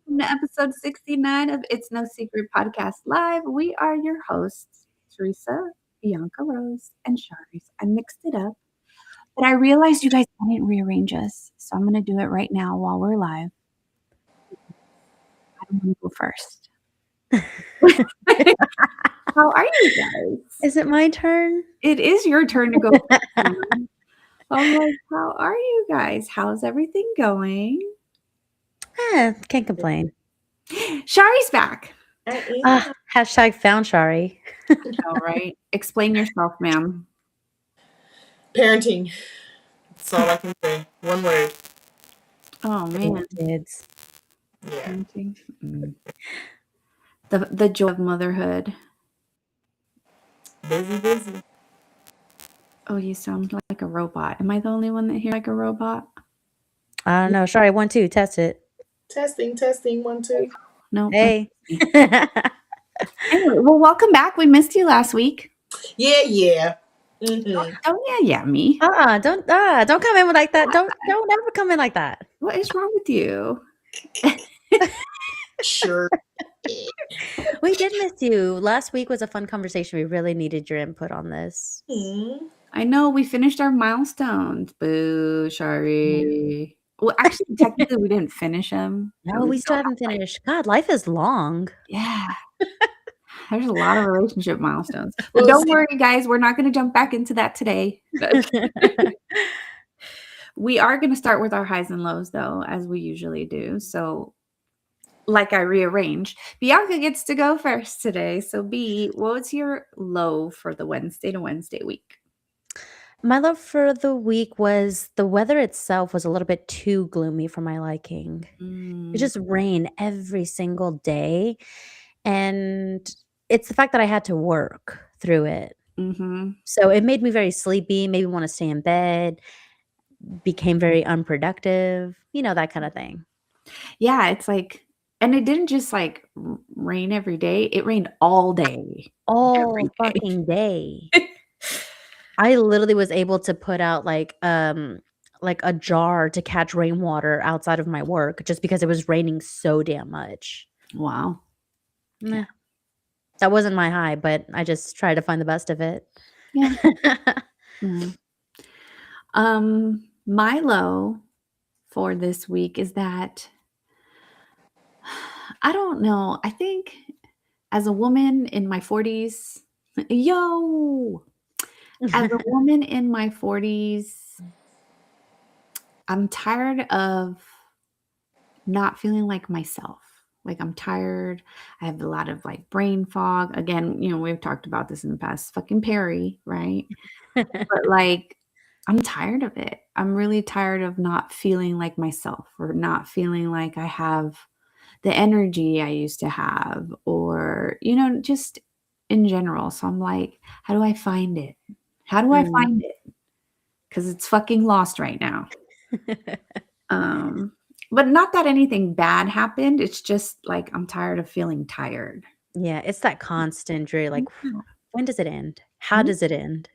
welcome to episode 69 of It's No Secret Podcast Live. We are your hosts, Teresa, Bianca Rose, and Sharice. I mixed it up, but I realized you guys didn't rearrange us, so I'm going to do it right now while we're live. I don't want to go first. How are you guys? Is it my turn? It is your turn to go first. I'm like, how are you guys? How's everything going? Can't complain. Shari's back. Hashtag found Shari. All right. Explain yourself, ma'am. Parenting. That's all I can say. One word. Oh man, Kids. Yeah. parenting. The joy of motherhood. Busy. Oh, you sound like a robot. Am I the only one that hears like a robot? I don't know. Shari, 1, 2, test it. Testing. 1, 2. No. Hey. Anyway, well, welcome back. We missed you last week. Yeah. Mm-hmm. Don't yeah me. Don't come in like that. Don't ever come in like that. What is wrong with you? Sure. We did miss you. Last week was a fun conversation. We really needed your input on this. I know we finished our milestones. Boo, Shari. Well, actually, technically, we didn't finish them. No, we still haven't finished. God, life is long. Yeah. There's a lot of relationship milestones. But don't worry, guys. We're not going to jump back into that today. We are going to start with our highs and lows, though, as we usually do. So, like I rearranged, Bianca gets to go first today. So, B, what's your low for the Wednesday to Wednesday week? My love for the week was the weather itself was a little bit too gloomy for my liking. It just rained every single day. And it's the fact that I had to work through it. Mm-hmm. So it made me very sleepy, made me want to stay in bed, became very unproductive, that kind of thing. Yeah, it's like, and it didn't just like rain every day. It rained all day. All fucking day. I literally was able to put out like a jar to catch rainwater outside of my work just because it was raining so damn much. Wow. Nah. That wasn't my high, but I just tried to find the best of it. Yeah. My low for this week is that I don't know. I think as a woman in my 40s, as a woman in my 40s, I'm tired of not feeling like myself. Like I'm tired. I have a lot of like brain fog. Again, we've talked about this in the past. Fucking Perry, right? But like, I'm tired of it. I'm really tired of not feeling like myself or not feeling like I have the energy I used to have or, just in general. So I'm like, how do I find it? How do I find it? Because it's fucking lost right now. But not that anything bad happened. It's just like I'm tired of feeling tired. Yeah, it's that constant dream. Like, when does it end? How does it end?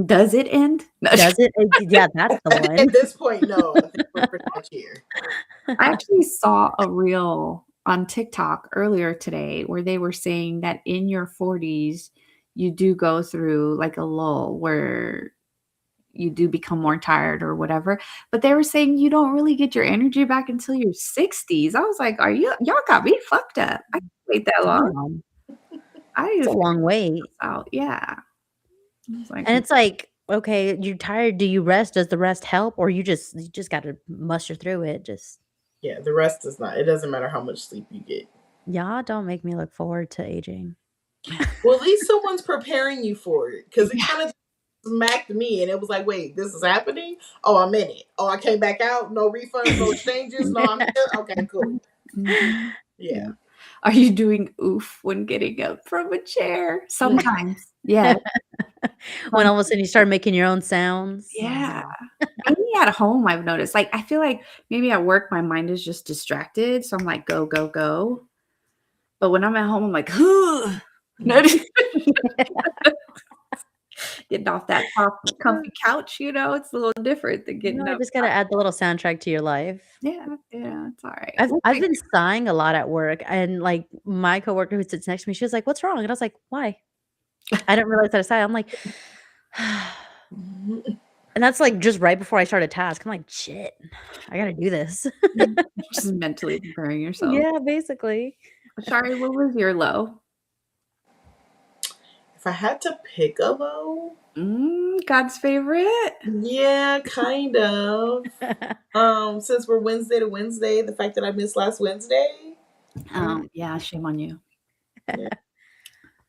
Does it end? No. Does it? Yeah, that's the one. At this point, no. I think we're pretty much here. I actually saw a reel on TikTok earlier today where they were saying that in your 40s, you do go through like a lull where you do become more tired or whatever. But they were saying you don't really get your energy back until your 60s. I was like, y'all got me fucked up. I can't wait that long. It's a long wait. Out. Yeah. And it's like, okay, you're tired. Do you rest? Does the rest help? Or you just got to muster through it? Yeah, the rest does not. It doesn't matter how much sleep you get. Y'all don't make me look forward to aging. Well, at least someone's preparing you for it. Because it kind of smacked me and it was like, wait, this is happening? Oh, I'm in it. Oh, I came back out. No refunds, no exchanges. No, I'm here. Okay, cool. Mm-hmm. Yeah. Are you doing oof when getting up from a chair? Sometimes. Yeah. When all of a sudden you start making your own sounds. Yeah. Maybe at home I've noticed. Like I feel like maybe at work my mind is just distracted. So I'm like, go, go, go. But when I'm at home, I'm like, Getting off that soft, comfy couch, it's a little different than You getting know, I up. just gotta add the little soundtrack to your life. Yeah, yeah, it's all right. I've We'll I've figure been sighing a lot at work, and, like, my coworker who sits next to me, she was like, "What's wrong?" And I was like, "Why?" I didn't realize that I sighed. I'm like, Mhm. and that's, like, just right before I start a task. I'm like, "Shit, I gotta do this." just mentally preparing yourself. Yeah, basically. Sorry, what was your low? If I had to pick a low, God's favorite? yeah, kind of. Since we're Wednesday to Wednesday, the fact that I missed last Wednesday, Yeah, shame on you. yeah.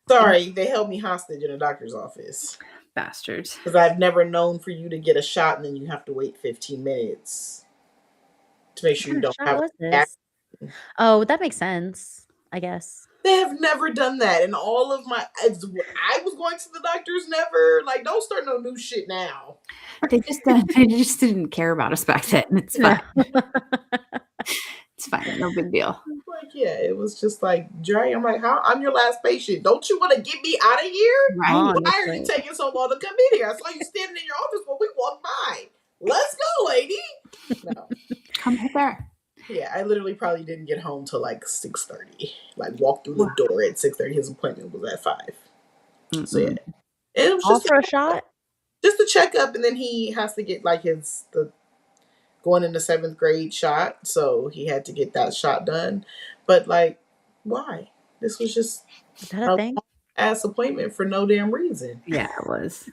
Sorry, they held me hostage in a doctor's office Bastards. because I've never known for you to get a shot and then you have to wait 15 minutes to make What sure kind you of don't shot have was a. this? Oh, that makes sense, I guess. They have never done that in all of my. I was going to the doctors. Never, like, don't start no new shit now. They just didn't care about us back then. It's fine. It's fine. No big deal. Like, yeah, it was just like, Dre, I'm like, how? I'm your last patient. Don't you want to get me out of here? Right? Why are Honestly. you taking so long to come in here? I saw you standing in your office when we walked by. Let's go, lady. No. Come hither. Yeah, I literally probably didn't get home till like 6:30. Like, walked through the Wow. door at 6:30. His appointment was at 5. So yeah, Mm-mm. it was All just for a shot? just a checkup, and then he has to get like the going into 7th grade shot, so he had to get that shot done. But like, why? This was just Is that a a thing? ass appointment for no damn reason. Yeah, it was.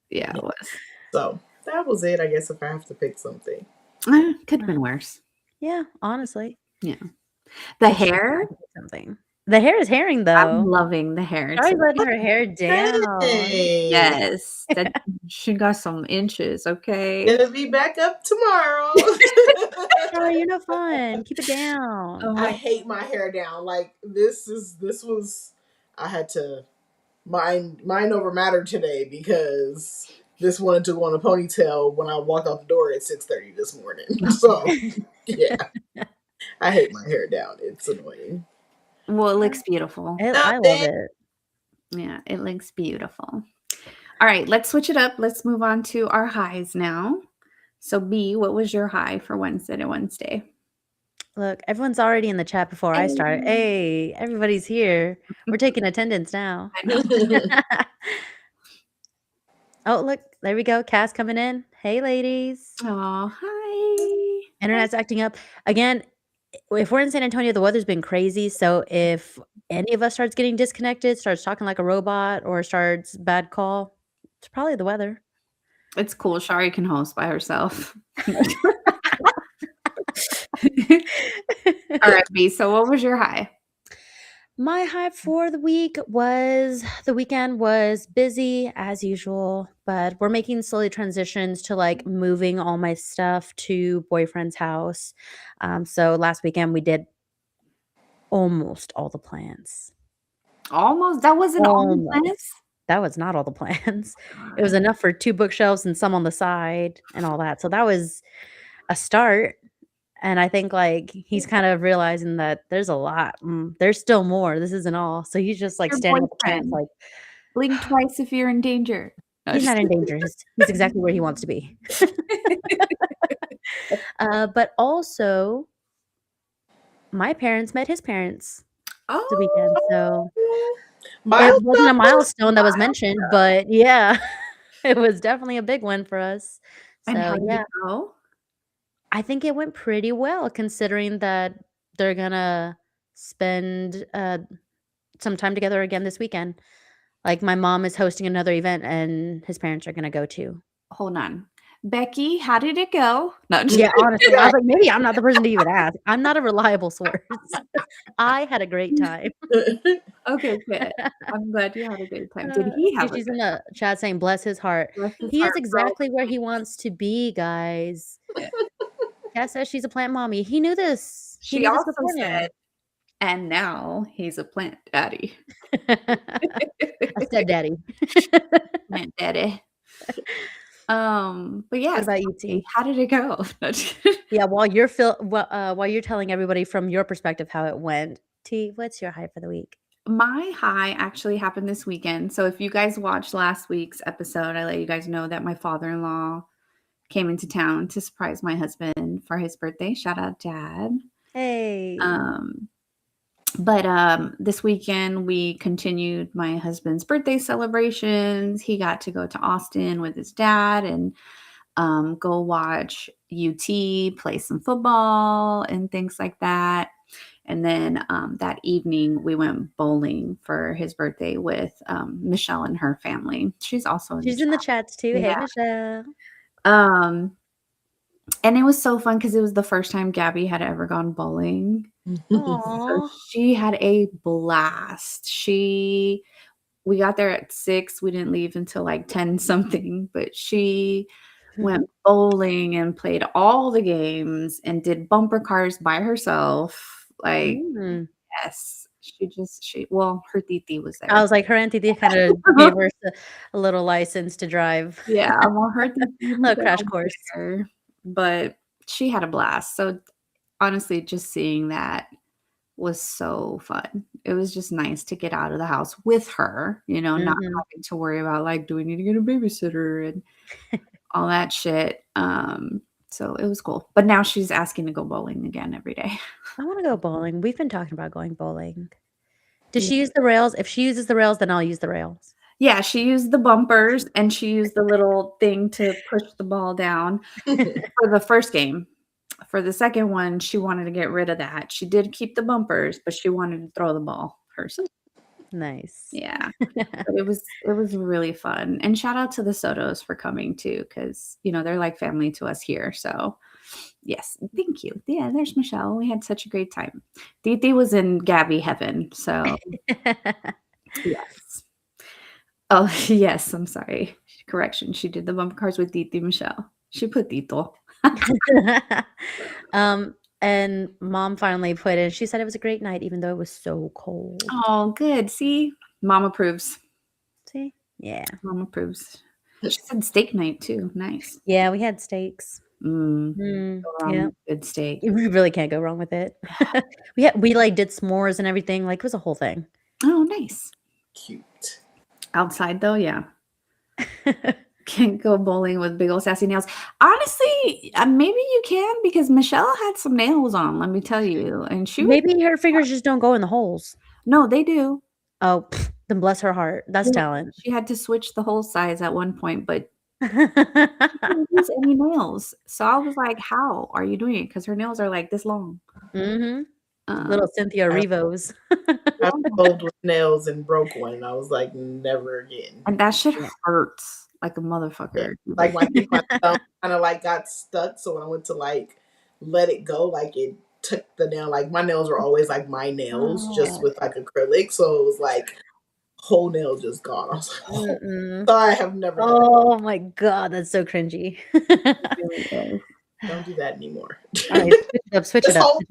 Yeah, it was. So that was it, I guess, if I have to pick something. Could have been worse. Yeah, honestly. Yeah. The hair? Something. The hair is herring, I'm though. loving the hair. Shari's too. letting her hair down. Hey, Yes. She got some inches, okay? gonna be back up tomorrow. Shari, you're no fun. Keep it down. Oh I my hate my hair down. Like, this was I had to mind over matter today because this wanted to go on a ponytail when I walked out the door at 6:30 this morning. So yeah, I hate my hair down. It's annoying. Well, it looks beautiful. I love it. Yeah, it looks beautiful. All right, let's switch it up. Let's move on to our highs now. So, B, what was your high for Wednesday to Wednesday? Look, everyone's already in the chat before I started. Hey, everybody's here. We're taking attendance now. I know. Oh, look, there we go. Cass coming in. Hey, ladies. Oh, hi. Internet's acting up. Again, if we're in San Antonio, the weather's been crazy. So if any of us starts getting disconnected, starts talking like a robot, or starts bad call, it's probably the weather. It's cool. Shari can host by herself. All right, B. So, what was your high? My high for the weekend was busy as usual, but we're making slowly transitions to like moving all my stuff to boyfriend's house. So last weekend we did almost all the plans. Almost. That wasn't all the Almost. plans? That was not all the plans. It was enough for 2 bookshelves and some on the side and all that. So that was a start. And I think like he's kind of realizing that there's a lot. There's still more. This isn't all. So he's just like Your standing at the plants boyfriend. like Blink twice if you're in danger. No, he's just not in danger. He's exactly where he wants to be. But also, my parents met his parents the weekend. So it wasn't a milestone that was mentioned, but yeah, it was definitely a big one for us. And how So did yeah, it go? I think it went pretty well considering that they're gonna spend some time together again this weekend. Like my mom is hosting another event and his parents are gonna go too. Hold on. Becky, how did it go? No, just Yeah, honestly, I was like, maybe I'm not the person to even ask. I'm not a reliable source. I had a great time. okay, good. I'm glad you had a good time. Did he have a She's good in the chat saying, bless his heart. Bless his He is heart, bro. exactly where he wants to be, guys. Yeah. Cass says she's a plant mommy. He knew this. He She knew this also beforehand. said, and now he's a plant daddy. I said daddy. Plant daddy. But yeah, What about you, T? how did it go? No, just- Yeah, while you're telling everybody from your perspective how it went, T, what's your high for the week? My high actually happened this weekend. So if you guys watched last week's episode, I let you guys know that my father-in-law came into town to surprise my husband for his birthday. Shout out, Dad. Hey. But this weekend we continued my husband's birthday celebrations. He got to go to Austin with his dad and go watch UT play some football and things like that. And then that evening we went bowling for his birthday with Michelle and her family. She's also in She's the in the chat. chats too. Hey, Yeah. Michelle. And it was so fun because it was the first time Gabby had ever gone bowling. So Aw. she had a blast. We got there at 6. We didn't leave until like 10 something, but she went bowling and played all the games and did bumper cars by herself. Like, Mm. yes, well, her titi was I there. was like, her auntie kind of gave her a little license to drive. Yeah, well, her titi was Little crash course. there, but she had a blast. So honestly, just seeing that was so fun. It was just nice to get out of the house with her, not having to worry about like, do we need to get a babysitter and all that shit. So it was cool. But now she's asking to go bowling again every day. I want to go bowling. We've been talking about going bowling. Does Yeah. she use the rails? If she uses the rails, then I'll use the rails. Yeah, she used the bumpers and she used the little thing to push the ball down for the first game. For the second one, she wanted to get rid of that. She did keep the bumpers, but she wanted to throw the ball herself. Nice. Yeah. But it was really fun. And shout out to the Sotos for coming too, because they're like family to us here. So yes, thank you. Yeah, there's Michelle. We had such a great time. Diti was in Gabby heaven. So yes. Oh, yes, I'm sorry. Correction. She did the bumper cars with Diti Michelle. She put Tito. And mom finally put in, she said it was a great night, even though it was so cold. Oh, good. See? Mom approves. See? Yeah. Mom approves. She said steak night too. Nice. Yeah, we had steaks. Yeah. Good steak. We really can't go wrong with it. we like did s'mores and everything. Like it was a whole thing. Oh, nice. Cute. Outside though, yeah. Can't go bowling with big old sassy nails. Honestly, maybe you can because Michelle had some nails on, let me tell you. And maybe her fingers just don't go in the holes. No, they do. Oh, then bless her heart. That's talent. She had to switch the hole size at one point, but she didn't use any nails. So I was like, how are you doing it? Because her nails are like this long. Little Cynthia Rivos. I bowled with nails and broke one, and I was like, never again. And that shit hurts like a motherfucker. Yeah. Like my thumb kind of like got stuck, so when I went to like let it go, like it took the nail. Like my nails were always like my nails, just with like acrylic, so it was like whole nail just gone. I was like, oh, so I have never. Oh my god, that's so cringy. Don't do that anymore. All right, switch it up. Hold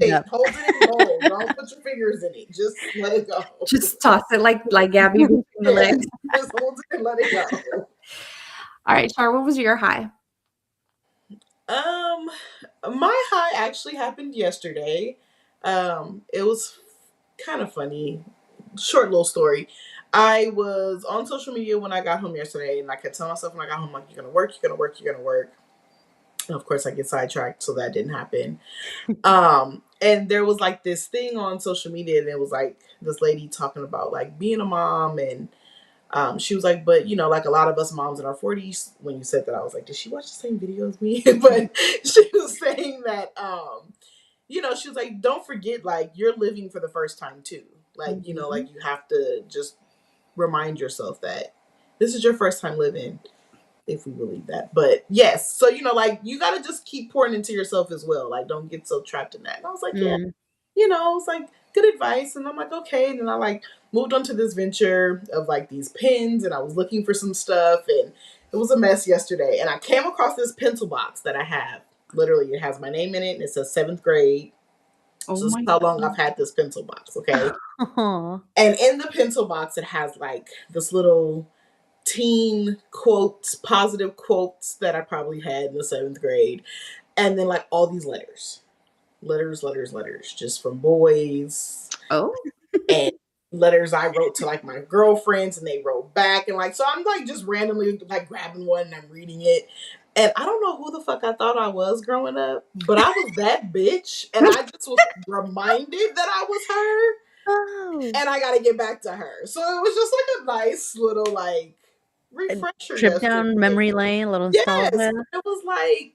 it in the bowl. Don't put your fingers in it. Just let it go. Just toss it like Gabby between the legs. Just hold it and let it go. All right, Char, what was your high? My high actually happened yesterday. It was kind of funny. Short little story. I was on social media when I got home yesterday, and I kept telling myself when I got home, like, you're gonna work, you're gonna work, you're gonna work. And of course, I get sidetracked, so that didn't happen. And there was like this thing on social media, and it was like this lady talking about like being a mom, and she was like, but like a lot of us moms in our 40s, when you said that, I was like, did she watch the same video as me? But she was saying that, she was like, don't forget, like, you're living for the first time too. Like, like you have to just remind yourself that this is your first time living, if we believe that. But yes, so, like, you got to just keep pouring into yourself as well. Like, don't get so trapped in that. And I was like, yeah, it's like good advice. And I'm like, okay. And then I like moved on to this venture of like these pens, and I was looking for some stuff, and it was a mess yesterday. And I came across this pencil box that I have. Literally, it has my name in it, and it says 7th grade. So this is how long I've had this pencil box, okay? And in the pencil box, it has like this little teen quotes, positive quotes that I probably had in the 7th grade. And then like all these letters, just from boys. Oh. And letters I wrote to like my girlfriends and they wrote back and like so I'm like just randomly like grabbing one and I'm reading it. And I don't know who the fuck I thought I was growing up, but I was that bitch and I just was reminded that I was her Oh. and I gotta get back to her. So it was just like a nice little like A refresher trip yesterday. down memory lane, a little Yes. nostalgia. It was like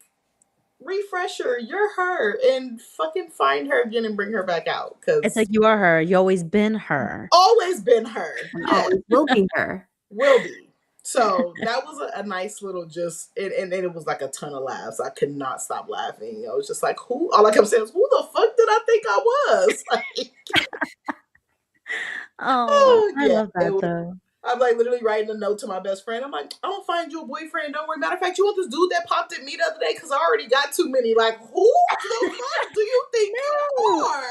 refresher, you're her and fucking find her again and bring her back out. It's Cause like you are her. You always been her. always been her. And Yeah. always will be her. Will be. So that was a nice little just, and it was like a ton of laughs. I could not stop laughing. I was just like, who? All I kept saying was, who the fuck did I think I was? Like, Oh, I yeah. love that though. I'm like literally writing a note to my best friend. I'm like, I'm gonna find you a boyfriend. Don't worry. Matter of fact, you want this dude that popped at me the other day? Because I already got too many. Like, who the fuck do you think you are?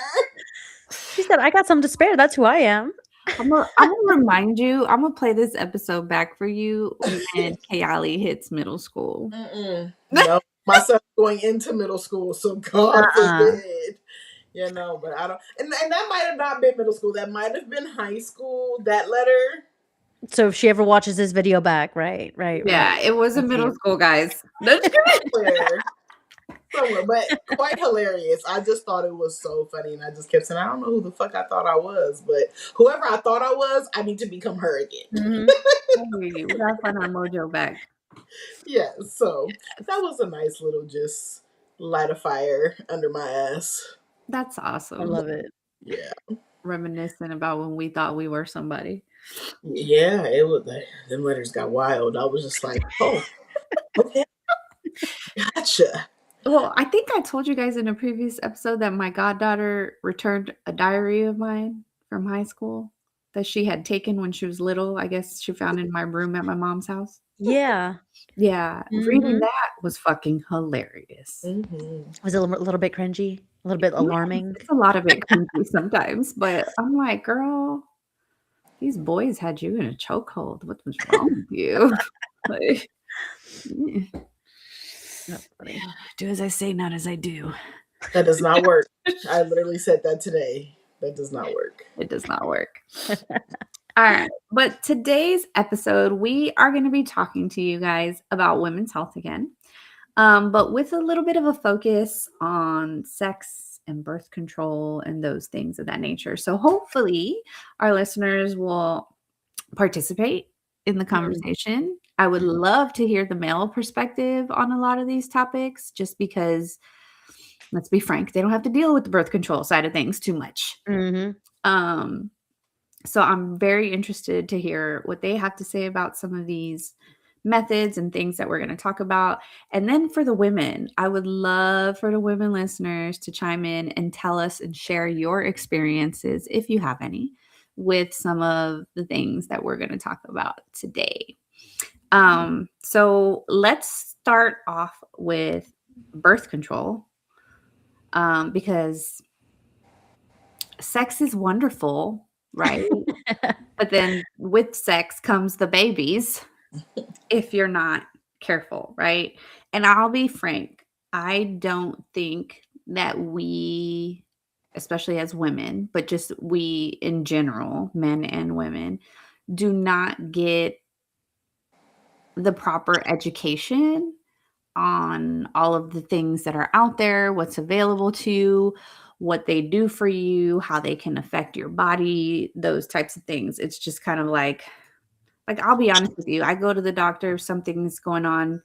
She said, I got some to spare. That's who I am. I'm gonna remind you. I'm gonna play this episode back for you when Kayali hits middle school. No, my son's going into middle school, so God forbid. You know, but I don't. And that might have not been middle school. That might have been high school. That letter. So if she ever watches this video back, right. Yeah, it was in middle school, guys. Somewhere, but quite hilarious. I just thought it was so funny, and I just kept saying, I don't know who the fuck I thought I was, but whoever I thought I was, I need to become her again. We gotta find our mojo back. Yeah, so that was a nice little just light a fire under my ass. That's awesome. I love it. Yeah. Reminiscing about when we thought we were somebody. Yeah, it was. Them letters got wild. I was just like, oh, okay, gotcha. Well, I think I told you guys in a previous episode that my goddaughter returned a diary of mine from high school that she had taken when she was little. I guess she found in my room at my mom's house. Yeah. Yeah. Reading that was fucking hilarious. Was it a little bit cringy? A little bit alarming? It's a lot of it cringy sometimes, but I'm like, girl, these boys had you in a chokehold. What was wrong with you? Like, yeah. That's funny. Do as I say, not as I do. That does not work. I literally said that today. That does not work. It does not work. All right. But today's episode, we are going to be talking to you guys about women's health again, but with a little bit of a focus on sex and birth control and those things of that nature. So hopefully our listeners will participate in the conversation. I would love to hear the male perspective on a lot of these topics, just because, let's be frank, they don't have to deal with the birth control side of things too much. So I'm very interested to hear what they have to say about some of these methods and things that we're going to talk about. And then for the women, I would love for the women listeners to chime in and tell us and share your experiences, if you have any, with some of the things that we're going to talk about today. So let's start off with birth control, because sex is wonderful, right? But then with sex comes the babies if you're not careful, right? And I'll be frank, I don't think that we, especially as women, but just we in general, men and women, do not get the proper education on all of the things that are out there, what's available to you, what they do for you, how they can affect your body, those types of things. It's just kind of like I'll be honest with you. I go to the doctor if something's going on,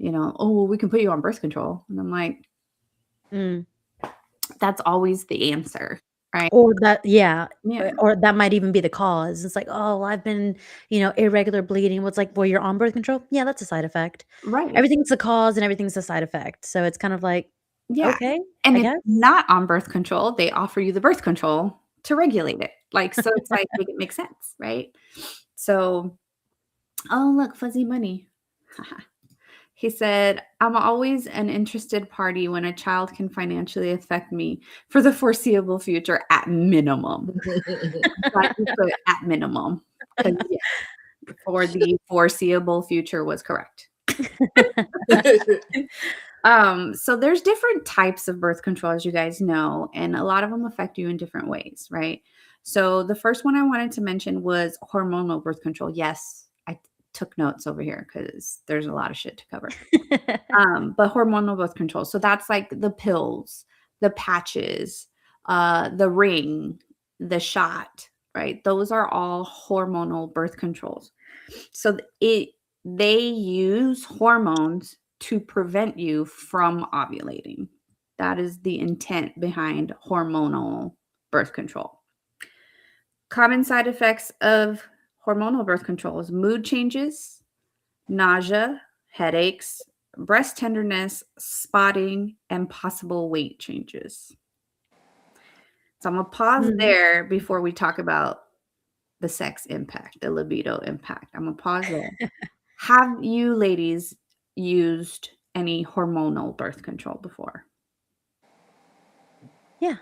oh, well, we can put you on birth control. And I'm like, that's always the answer, right? Or that, or that might even be the cause. It's like, oh, I've been, irregular bleeding. What's like, well, you're on birth control? Yeah, that's a side effect. Right. Everything's a cause and everything's a side effect. So it's kind of like, okay. And if not on birth control, they offer you the birth control to regulate it. Like, so it's like, make it make sense, right? So, oh, look, fuzzy money. He said, I'm always an interested party when a child can financially affect me for the foreseeable future at minimum. At minimum. For the foreseeable future was correct. So there's different types of birth control, as you guys know, and a lot of them affect you in different ways, right? So the first one I wanted to mention was hormonal birth control. Yes, I took notes over here because there's a lot of shit to cover. But hormonal birth control. So that's like the pills, the patches, the ring, the shot, right? Those are all hormonal birth controls. So they use hormones to prevent you from ovulating. That is the intent behind hormonal birth control. Common side effects of hormonal birth control is mood changes, nausea, headaches, breast tenderness, spotting, and possible weight changes. So I'm going to pause there before we talk about the sex impact, the libido impact. I'm going to pause there. Have you ladies used any hormonal birth control before? Yeah.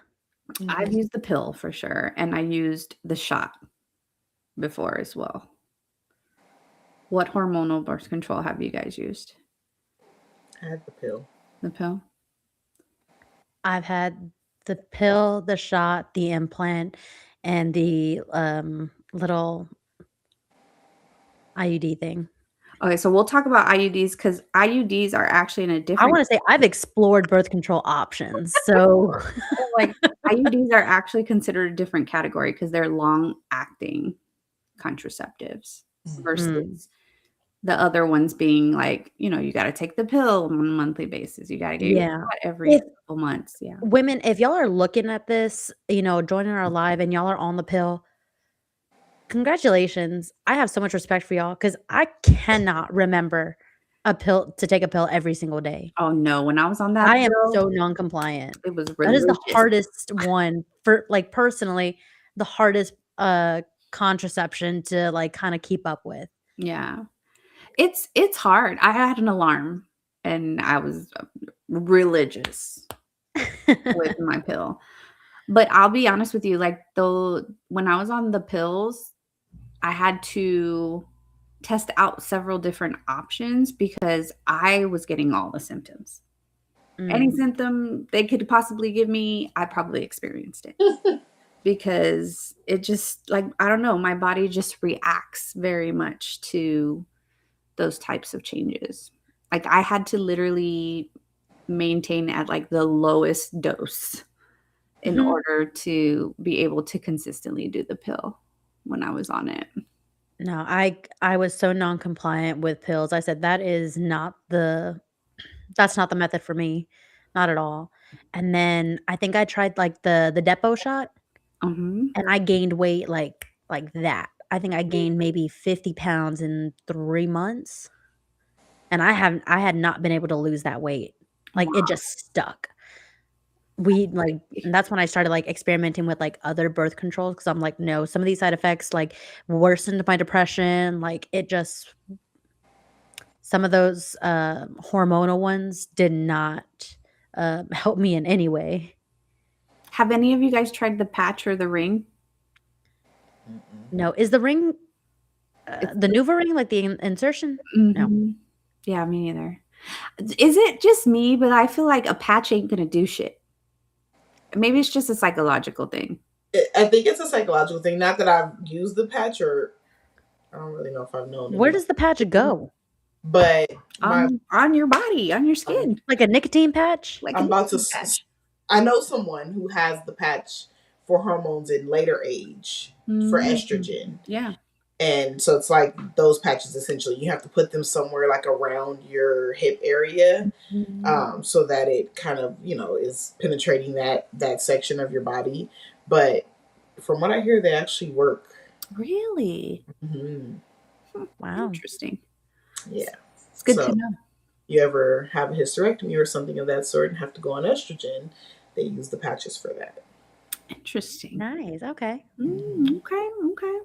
I've used the pill for sure, and I used the shot before as well. What hormonal birth control have you guys used? I had the pill. The pill? I've had the pill, the shot, the implant, and the little IUD thing. Okay, so we'll talk about IUDs because IUDs are actually in a I different. want to say I've explored birth control options. So like IUDs are actually considered a different category because they're long-acting contraceptives versus the other ones being like, you got to take the pill on a monthly basis. You got to get your shot every couple months. Yeah. Women, if y'all are looking at this, joining our live and y'all are on the pill, congratulations. I have so much respect for y'all because I cannot remember to take a pill every single day. Oh no, when I was on that I am pill, so non-compliant. it was That is the religious. hardest one for personally, the hardest contraception to kind of keep up with. Yeah. It's hard. I had an alarm and I was religious with my pill. But I'll be honest with you, when I was on the pills, I had to test out several different options because I was getting all the symptoms. Any symptom they could possibly give me, I probably experienced it. Because it just I don't know, my body just reacts very much to those types of changes. I had to literally maintain at the lowest dose in order to be able to consistently do the pill when I was on it. No, I was so non-compliant with pills. I said that's not the method for me. Not at all. And then I think I tried the Depo shot and I gained weight like that. I think I gained maybe 50 pounds in 3 months. And I had not been able to lose that weight. It just stuck. And that's when I started experimenting with other birth controls because I'm like, no, some of these side effects worsened my depression. Some of those hormonal ones did not help me in any way. Have any of you guys tried the patch or the ring? No. Is the ring the NuvaRing the insertion? No. Yeah, me neither. Is it just me? But I feel like a patch ain't gonna do shit. Maybe it's just a psychological thing. I think it's a psychological thing. Not that I've used the patch, or I don't really know if I've known. Where does the patch go? But on your body, on your skin, like a nicotine patch. I'm about to. I know someone who has the patch for hormones in later age for estrogen. Yeah. And so it's those patches, essentially, you have to put them somewhere around your hip area, so that it kind of, is penetrating that section of your body. But from what I hear, they actually work. Really? Wow. Interesting. Yeah. It's good to know. You ever have a hysterectomy or something of that sort and have to go on estrogen, they use the patches for that. Interesting. Nice. Okay. Okay.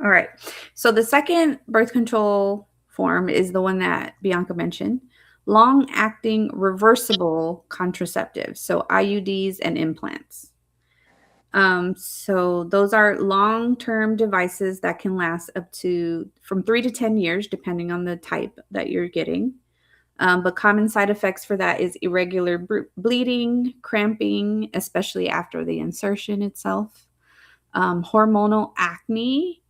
All right. So the second birth control form is the one that Bianca mentioned, long-acting reversible contraceptives, so IUDs and implants. So those are long-term devices that can last up to from 3 to 10 years, depending on the type that you're getting. But common side effects for that is irregular bleeding, cramping, especially after the insertion itself, hormonal acne,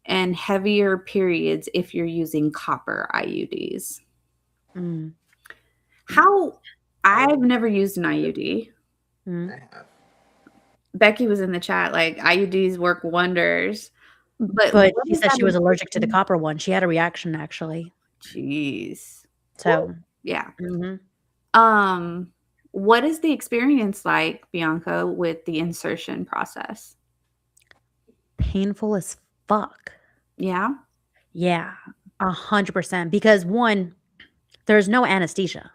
and heavier periods if you're using copper IUDs. Mm. How I've never used an IUD. Mm. I have. Becky was in the chat like IUDs work wonders. But But what she is said that she was allergic to the insertion? copper one. She had a reaction actually. Jeez. So, Yeah. mhm. What is the experience like, Bianca, with the insertion process? Painful as fuck. Yeah. Yeah, 100%. Because one, there's no anesthesia.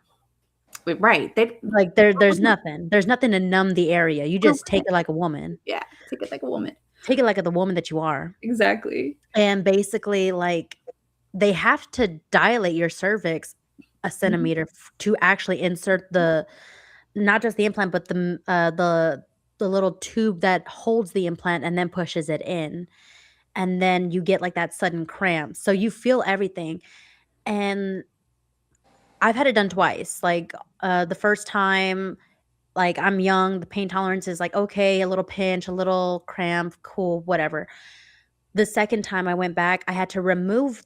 Right. They Like there's nothing. There's nothing to numb the area. You just take okay. it like a woman. Yeah. Take it like a woman. Take it like the woman that you are. Exactly. And basically, like, they have to dilate your cervix a centimeter to actually insert the not just the implant, but the little tube that holds the implant and then pushes it in. And then you get like that sudden cramp. So you feel everything. And I've had it done twice. Like the first time, like I'm young, the pain tolerance is like okay, a little pinch, a little cramp, cool, whatever. The second time I went back, I had to remove,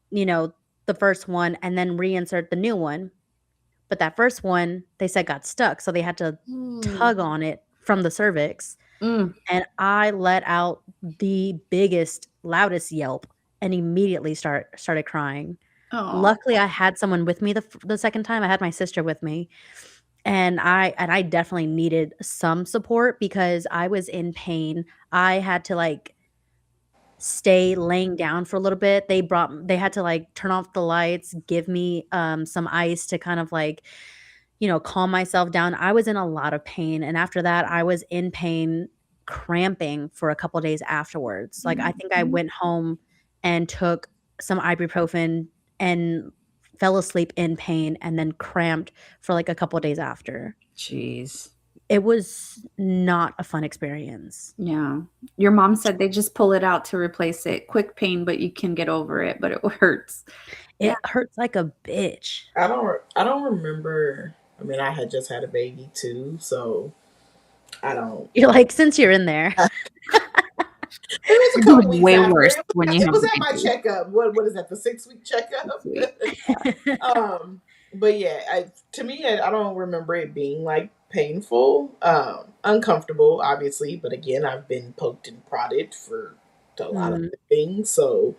you know, the first one and then reinsert the new one. But that first one, they said got stuck, so they had to tug on it from the cervix. Mm. And I let out the biggest, loudest yelp and immediately started crying. Oh. Luckily, I had someone with me the second time. I had my sister with me. And I definitely needed some support because I was in pain. I had to like stay laying down for a little bit. They had to like turn off the lights, give me some ice to kind of like, calm myself down. I was in a lot of pain. And after that, I was in pain, cramping for a couple days afterwards. Like I think I went home and took some ibuprofen and fell asleep in pain and then cramped for like a couple days after. Jeez. It was not a fun experience. Yeah. Your mom said they just pull it out to replace it. Quick pain, but you can get over it, but it hurts. It hurts like a bitch. I don't remember. I mean, I had just had a baby too, so I don't. You're like, since you're in there. It was a It couple was weeks way after. worse when you It have was a at my baby. checkup. What is that? The 6-week checkup. But yeah, to me, I don't remember it being like painful, uncomfortable, obviously. But again, I've been poked and prodded for a lot of Mhm. things, so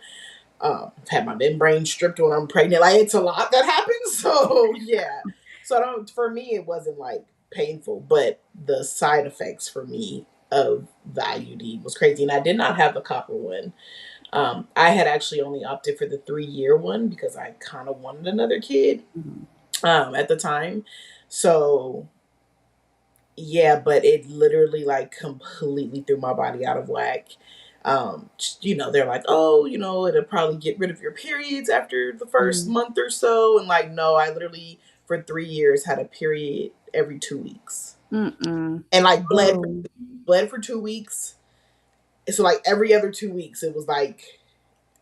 I've had my membrane stripped when I'm pregnant. Like it's a lot that happens. So yeah, so I don't. For me, it wasn't like painful, but the side effects for me of the IUD was crazy, and I did not have the copper one. I had actually only opted for the 3-year one because I kind of wanted another kid Mhm. at the time. So yeah, but it literally like completely threw my body out of whack. They're like, oh, it'll probably get rid of your periods after the first Mhm. month or so. And like, no, I literally for 3 years had a period every 2 weeks. Mm-mm. And like Oh. bled for 2 weeks. So like every other 2 weeks, it was like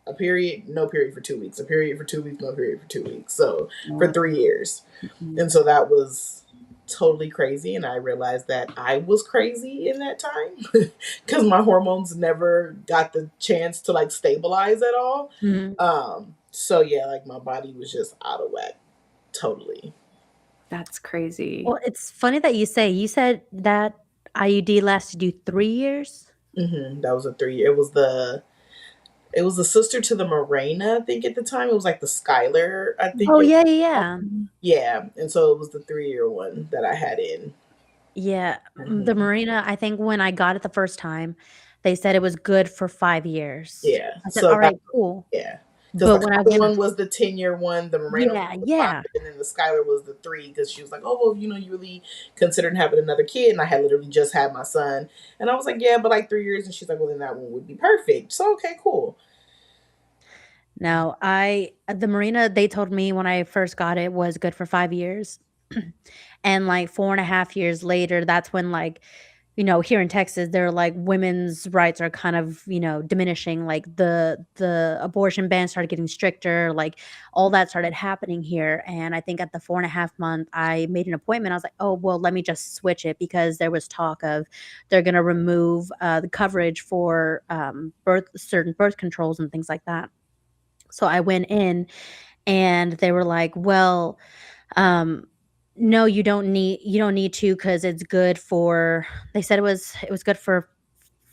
a period, no period for 2 weeks, a period for 2 weeks, no period for 2 weeks. So for 3 years. Mhm. And so that was totally crazy. And I realized that I was crazy in that time because my hormones never got the chance to like stabilize at all. Mhm. So yeah, like my body was just out of whack. Totally. That's crazy. Well, it's funny that you said that IUD lasted you 3 years? That was a 3 year. It was the sister to the Morena, I think at the time. It was like the Skylar, I think Oh, it yeah, yeah. yeah. And so it was the 3-year one that I had in. Yeah, the Mhm. Marina, I think when I got it the first time, they said it was good for 5 years. Yeah. I said, So that "Alright, cool." yeah. Because But the when I Copper went one was the 10-year one, the Moreno one Yeah, was the 5, yeah. and then the Skylar was the 3 because she was like, oh, well, you really considered having another kid. And I had literally just had my son. And I was like, yeah, but like 3 years. And she's like, well, then that one would be perfect. So, okay, cool. No, the Marina, they told me when I first got it was good for 5 years. And, like, 4.5 years later, that's when, like, here in Texas, they're like women's rights are kind of, diminishing. Like the abortion ban started getting stricter, like all that started happening here. And I think at the 4.5 month, I made an appointment. I was like, oh, well, let me just switch it because there was talk of they're going to remove the coverage for certain birth controls and things like that. So I went in and they were like, well, um, no, you don't need to because it's good for. They said it was good for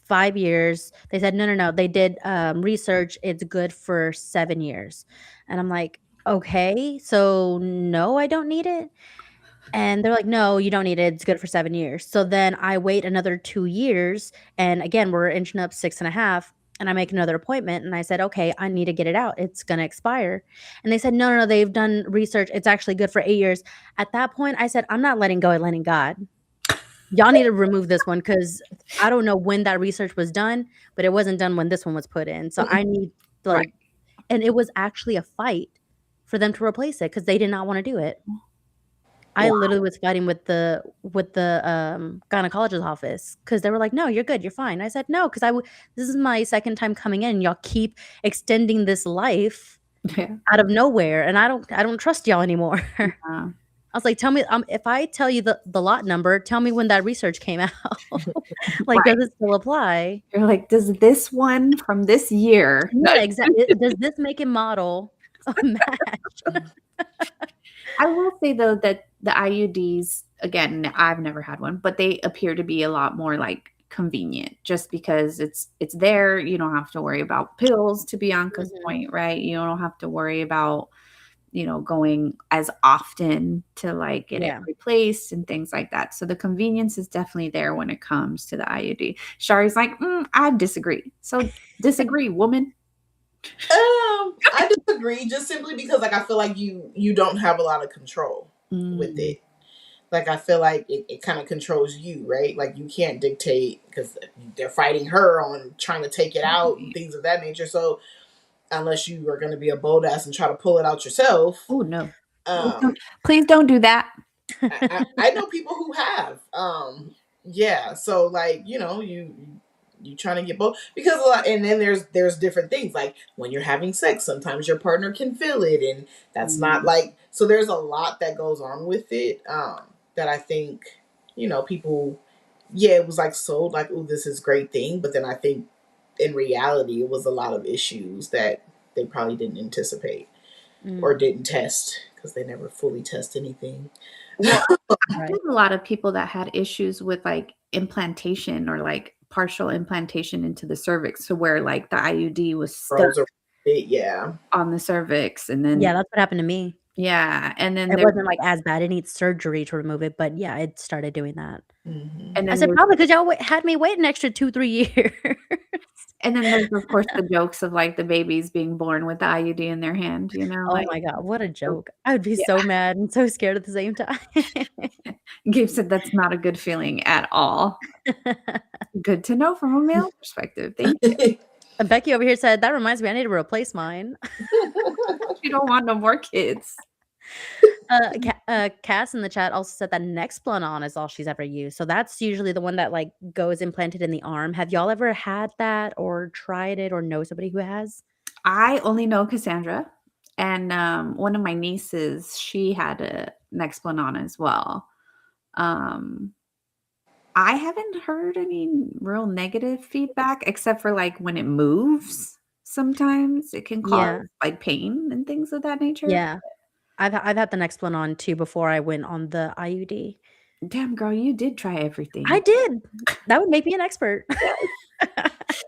5 years. They said no, no, no. They did research. It's good for 7 years, and I'm like, okay, so no, I don't need it. And they're like, no, you don't need it. It's good for 7 years. So then I wait another 2 years, and again, we're inching up 6.5. And I make another appointment, and I said, okay, I need to get it out. It's gonna expire. And they said, no, no, no, they've done research. It's actually good for 8 years. At that point, I said, I'm not letting go and letting God. Y'all need to remove this one because I don't know when that research was done, but it wasn't done when this one was put in. So I need Right. and it was actually a fight for them to replace it because they did not want to do it. I literally was fighting with the gynecologist office because they were like, "No, you're good, you're fine." I said, "No, because this is my second time coming in. Y'all keep extending this life Yeah. out of nowhere, and I don't trust y'all anymore." Uh, I was like, "Tell me, if I tell you the lot number, tell me when that research came out. Like, right. does it still apply?" You're like, does this one from this year? Yeah, exactly. Does this make and model match? I will say though that the IUDs, again, I've never had one, but they appear to be a lot more like convenient just because it's there. You don't have to worry about pills to Bianca's Mhm. point, right? You don't have to worry about, going as often to like get it Yeah. replaced and things like that. So the convenience is definitely there when it comes to the IUD. Shari's like, I disagree. So disagree, woman. I disagree just simply because like I feel like you don't have a lot of control with Mm, it. Like I feel like it kind of controls you, right? Like you can't dictate because they're fighting her on trying to take it out and things of that nature. So unless you are going to be a bold ass and try to pull it out yourself, oh no. um, Please don't do that. I know people who have. Yeah, so like you trying to get both because a lot, and then there's different things like when you're having sex, sometimes your partner can feel it, and that's not Mm, like so. There's a lot that goes on with it that I think people. Yeah, it was like sold like, oh, this is a great thing, but then I think in reality it was a lot of issues that they probably didn't anticipate or Mm, didn't test because they never fully test anything. well, I right. think a lot of people that had issues with like implantation or like partial implantation into the cervix to where like the IUD was stuck Girls are yeah. on the cervix and then Yeah, that's what happened to me. yeah, and then It there wasn't, like, as bad. It needs surgery to remove it, but yeah, it started doing that. Hmm. and I then said, there's "Probably 'cause y'all had me wait an extra 2, 3 years." and then there's of course the jokes of like the babies being born with the IUD in their hand, Oh like my god, what a so joke. I would be yeah, so mad and so scared at the same time. Gabe said that's not a good feeling at all. Good to know from a male perspective. Thank you. And Becky over here said, "That reminds me, I need to replace mine." You don't want no more kids. Cass in the chat also said that Nexplanon is all she's ever used, so that's usually the one that, like, goes implanted in the arm. Have y'all ever had that or tried it or know somebody who has? I only know Cassandra, and, one of my nieces, she had a Nexplanon as well. Um, I haven't heard any real negative feedback except for, like, when it moves, sometimes it can cause, Yeah, like, pain and things of that nature. yeah. I've had the Nexplanon too before I went on the IUD. Damn, girl, you did try I everything. did. That would make me an expert.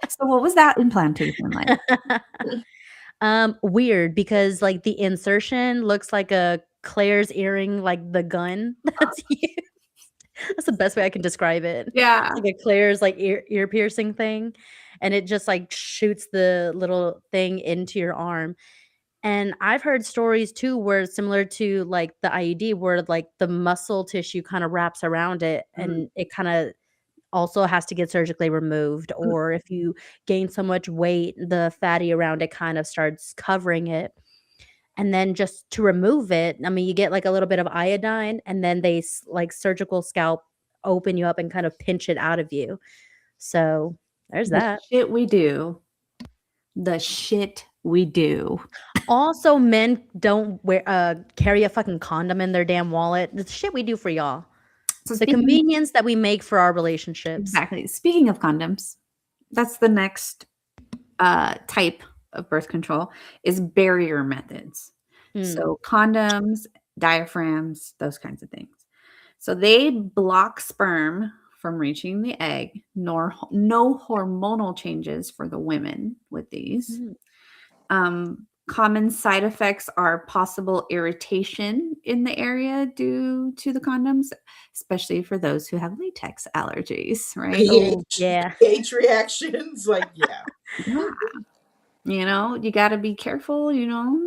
So what was that implantation like? Weird because, like, the insertion looks like a Claire's earring, like, the gun that's used. That's the best way I can describe it. It's Yeah. like a Claire's, like, ear piercing thing, and it just, like, shoots the little thing into your arm, and I've heard stories too where it's similar to, like, the IUD where, like, the muscle tissue kinda wraps around it, Mm, and it kinda also has to get surgically removed, mm, or if you gain so much weight, the fatty around it kind of starts covering it, and then just to remove it, I mean, you get, like, a little bit of iodine, and then they like, surgical scalp open you up and kind of pinch it out of you. So there's The that. shit we do. The shit we do. Also, men don't carry a fucking condom in their damn wallet. The shit we do for y'all. So The convenience that we make for our relationships. Exactly. Speaking of condoms, that's the next type of birth control is barrier methods. So condoms, diaphragms, those kinds of things. So they block sperm from reaching the egg, nor no hormonal changes for the women with these. Common side effects are possible irritation in the area due to the condoms, especially for those who have latex allergies, right? Oh, yeah. pH reactions, like, yeah. Yeah. You know, you got to be careful, you know,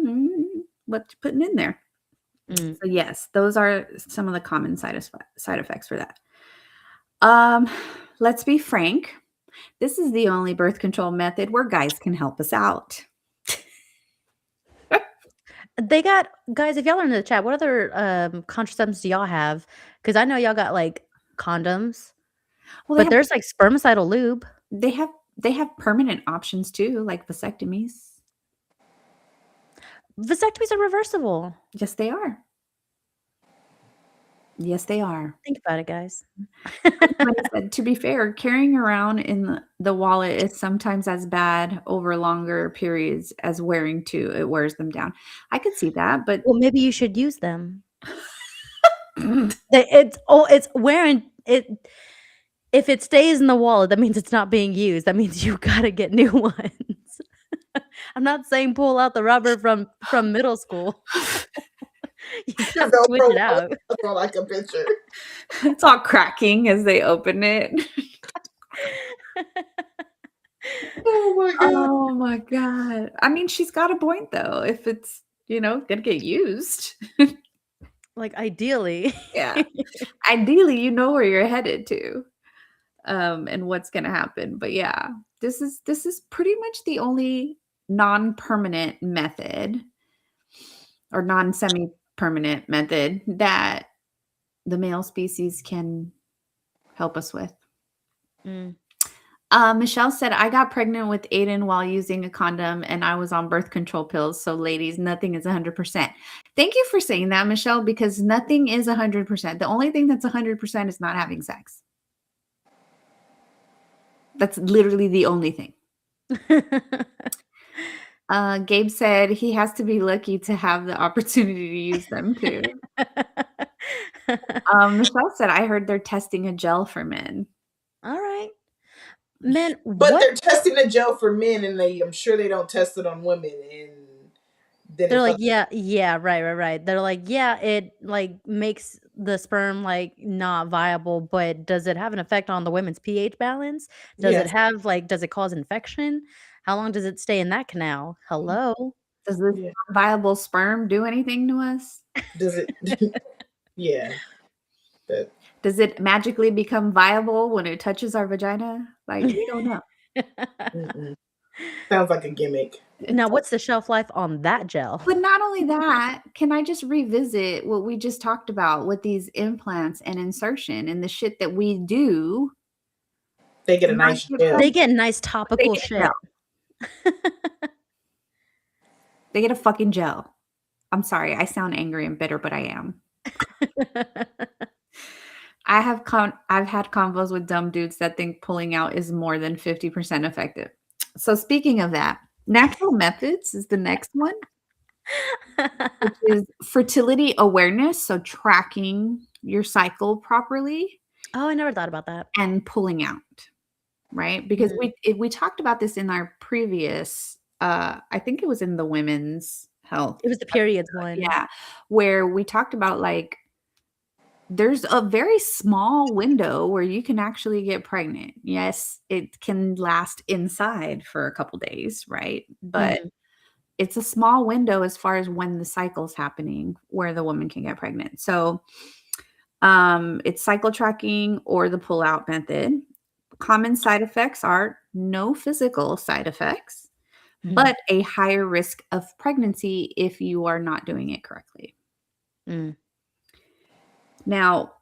what you're putting in there. So yes, those are some of the common side effects for that. Let's be frank. This is the only birth control method where guys can help us out. They got guys, if y'all are in the chat, what other contraceptives do y'all have? Because I know y'all got like condoms, Well, but there's like spermicidal lube. they have permanent options too, like vasectomies. Vasectomies are reversible. Yes, they are. Yes, they are. Think about it, guys. Like I said, to be fair, carrying around in the wallet is sometimes as bad over longer periods as wearing too. It wears them down. I could see that, but Well, maybe you should use them. It's wearing it. If it stays in the wallet, that means it's not being used. That means you gotta get new ones. I'm not saying pull out the rubber from middle school. You gotta switch it out. That's all I can picture. it's all cracking as they open it. Oh my god. Oh my god. I mean, she's got a point though. If it's, you know, gonna get used. Like ideally. Yeah. Ideally, you know where you're headed to. And what's gonna happen. But yeah, this is pretty much the only non-permanent method or non-semi-permanent method that the male species can help us with. Michelle said, I got pregnant with Aiden while using a condom and I was on birth control pills. So ladies, nothing is 100%. Thank you for saying that, Michelle, because nothing is 100%. The only thing that's 100% is not having sex. That's literally the only thing. Gabe said he has to be lucky to have the opportunity to use them too. Michelle said, I heard they're testing a gel for men. All right. Men, but they're testing a gel for men, and I'm sure they don't test it on women. And then they're like, yeah, right. They're like, yeah, it like makes the sperm like not viable, but does it have an effect on the women's pH balance? Does it have like, does it cause infection? How long does it stay in that canal? Hello? Does this viable sperm do anything to us? Does it? Yeah. Does it magically become viable when it touches our vagina? Like, we don't know. Sounds like a gimmick. Now, what's the shelf life on that gel? But not only that, can I just revisit what we just talked about with these implants and insertion and the shit that we do? They get a nice gel. They get nice topical shit. They get a fucking gel. I'm sorry. I sound angry and bitter, but I am. I've had convos with dumb dudes that think pulling out is more than 50% effective. So speaking of that, natural methods is the next one, which is fertility awareness. So tracking your cycle properly. Oh, I never thought about that. And pulling out, right? Because we talked about this in our previous, I think it was in the women's health. It was the periods one. Yeah. Where we talked about like, there's a very small window where you can actually get pregnant. Yes, it can last inside for a couple days, right? But it's a small window as far as when the cycle's happening where the woman can get pregnant. So it's cycle tracking or the pull-out method. Common side effects are no physical side effects, but a higher risk of pregnancy if you are not doing it correctly. Now,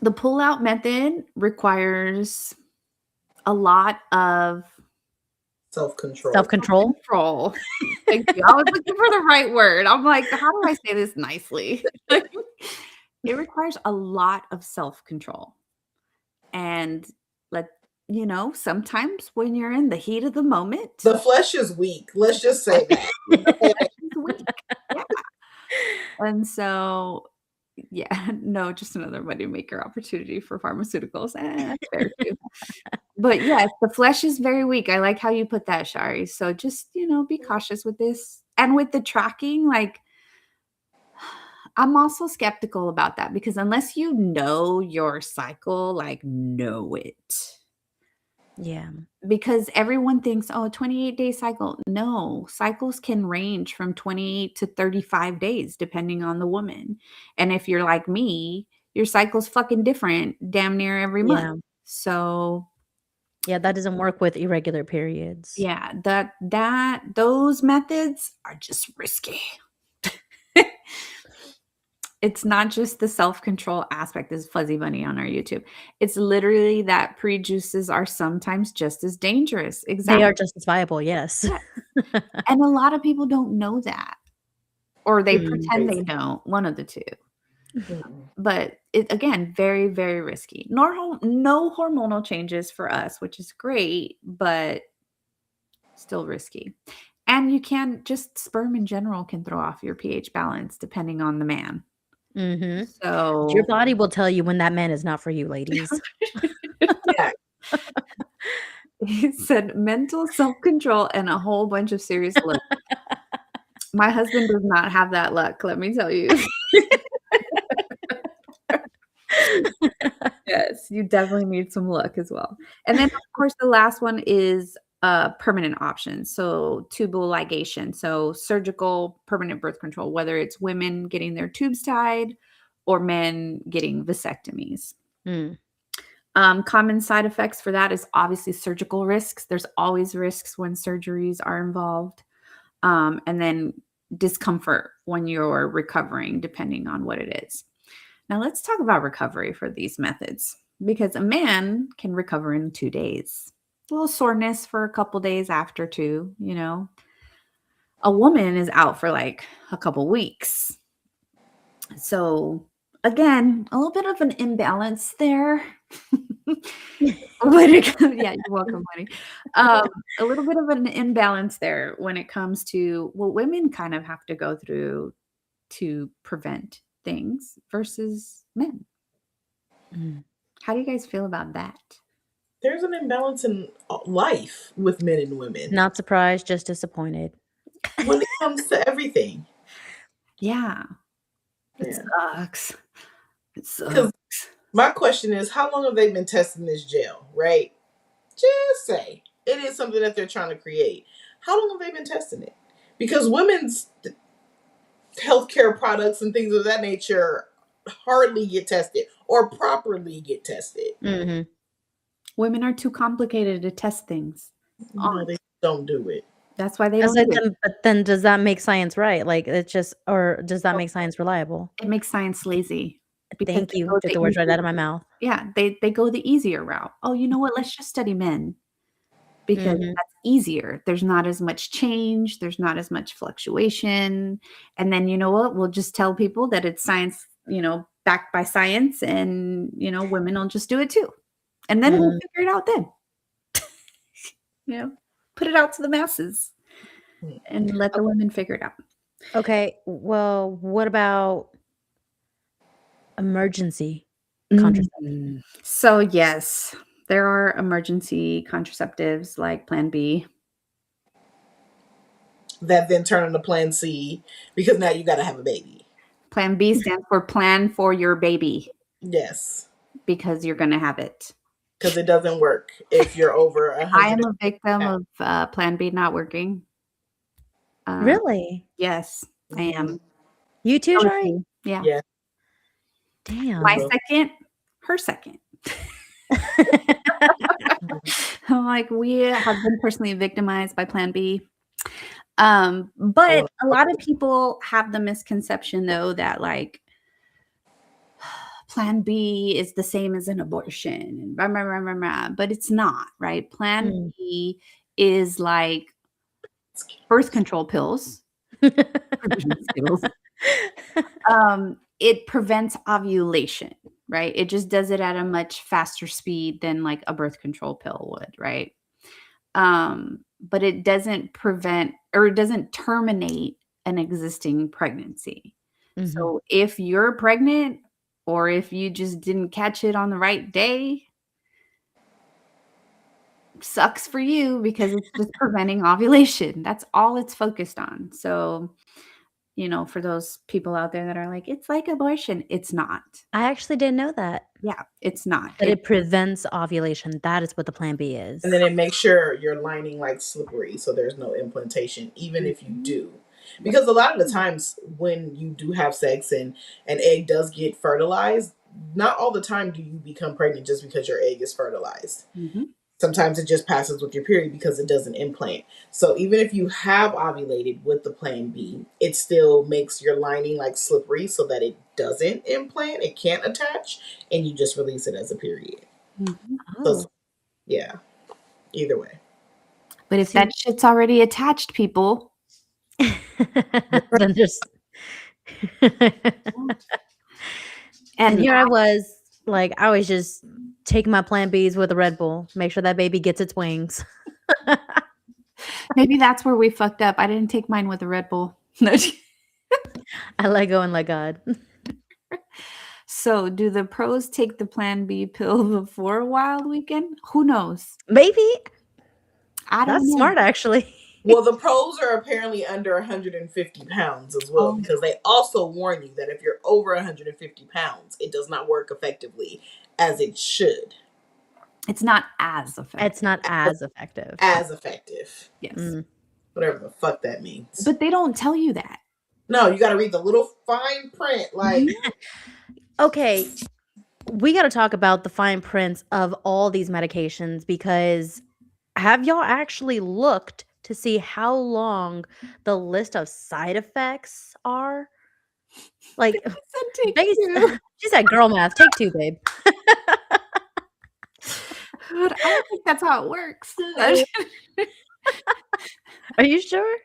The pull-out method requires a lot of Self-control. Self-control? control. Thank you. I was looking for the right word. I'm like, how do I say this nicely? It requires a lot of self-control. And let sometimes when you're in the heat of the moment, The flesh is weak. Let's just say that. it's weak. Yeah. And so, yeah, no, just another moneymaker opportunity for pharmaceuticals. That's fair too. But yes, the flesh is very weak. I like how you put that, Shari. So just, be cautious with this. And with the tracking, like, I'm also skeptical about that because unless you know your cycle, like, know it. Yeah. Because everyone thinks, oh, 28-day cycle. No, cycles can range from 28 to 35 days, depending on the woman. And if you're like me, your cycle's fucking different damn near every Yeah. month. So Yeah, that doesn't work with irregular periods. yeah, those methods are just risky. It's not just the self-control aspect, this fuzzy bunny on our YouTube. It's literally that pre-juices are sometimes just as dangerous. They Exactly. are just as viable, yes. Yeah. And a lot of people don't know that. Or they Mm. pretend they don't, one of the two. Mm. But it again, very, very risky. No hormonal changes for us, which is great, but still risky. And you can just sperm in general can throw off your pH balance depending on the man. Mhm. So Your body will tell you when that man is not for you, ladies. Yeah. he said mental self-control and a whole bunch of serious luck. My husband does not have that luck, let me tell you. Yes, you definitely need some luck as well. And then, of course, the last one is permanent options. So tubal ligation, so surgical permanent birth control, whether it's women getting their tubes tied or men getting vasectomies. Mm. Common side effects for that is obviously surgical risks. There's always risks when surgeries are involved. And then discomfort when you're recovering, depending on what it is. Now, let's talk about recovery for these methods because a man can recover in 2 days. A little soreness for a couple days after too, A woman is out for like a couple weeks. So, again, a little bit of an imbalance there. Yeah, you're welcome, honey. A little bit of an imbalance there when it comes to what women kind of have to go through to prevent things versus men. Mm. How do you guys feel about that? There's an imbalance in life with men and women Not surprised, just disappointed. when it comes to everything. Yeah. It Yeah. sucks. It 'Cause sucks. my question is, how long have they been testing this gel, right? Just say it is something that they're trying to create. How long have they been testing it? Because women's healthcare products and things of that nature hardly get tested or properly get tested. Mhm. Women are too complicated to test things No, on. they don't do it. That's why they I don't said, do it. but then does that make science right? Like, it's just or does that Well, make science reliable? it makes science lazy because Thank they you. go Took the the words right easy out of my mouth. yeah, they go the easier route. Oh, you know what? Let's just study men because Mhm. that's easier. There's not as much change, there's not as much fluctuation. And then you know what? We'll just tell people that it's science, backed by science and, women will just do it too. And then we'll Mm. figure it out then. Put it out to the masses and let the women figure it out. Okay, well, what about emergency contraception? So yes, there are emergency contraceptives like Plan B. That then turn into Plan C because now you got to have a baby. Plan B stands for plan for your baby Yes, because you're going to have it. because it doesn't work if you're over I am 100. a victim of Plan B not working. Really? Yes, I am. You too, So is Shari? he. Yeah. Yeah. Damn. My second, her second. I'm like, we have been personally victimized by Plan B. But a lot of people have the misconception though that like Plan B is the same as an abortion, and blah, blah, blah, blah, blah, but it's not, right? Plan Mm. B is like birth control pills. Skittles. It prevents ovulation, right? It just does it at a much faster speed than like a birth control pill would, right? But it doesn't prevent or it doesn't terminate an existing pregnancy. Mhm. So if you're pregnant or if you just didn't catch it on the right day, sucks for you because it's just preventing ovulation. That's all it's focused on. So, for those people out there that are like, it's like abortion, it's not. I actually didn't know that. Yeah, it's not. But it prevents ovulation. That is what the plan B is. And then it makes sure your lining like slippery so there's no implantation, even if you do. Because a lot of the times when you do have sex and an egg does get fertilized, not all the time do you become pregnant just because your egg is fertilized. Mhm. Sometimes it just passes with your period because it doesn't implant. So even if you have ovulated with the plan B, it still makes your lining like slippery so that it doesn't implant, it can't attach, and you just release it as a period. Mhm. So Oh. yeah, either way. But if See that shit's already attached, people, then just and and here I was, like, I was just taking my plan Bs with a Red Bull, make sure that baby gets its wings. maybe that's where we fucked up. I didn't take mine with a Red Bull. No. I let go and let God. So, do the pros take the Plan B pill before a wild weekend? Who knows? Maybe. I don't That's know. smart, actually. Well, the pros are apparently under 150 pounds as well, Oh. because they also warn you that if you're over 150 pounds, it does not work effectively as it should. It's not as effective. It's not as effective. As effective. Yes. Mm. Whatever the fuck that means. But they don't tell you that. No, you got to read the little fine print. Like, Okay, we got to talk about the fine prints of all these medications because have y'all actually looked to see how long the list of side effects are? Like, she said girl math. Take two, babe. But I don't think that's how it works. Are you sure?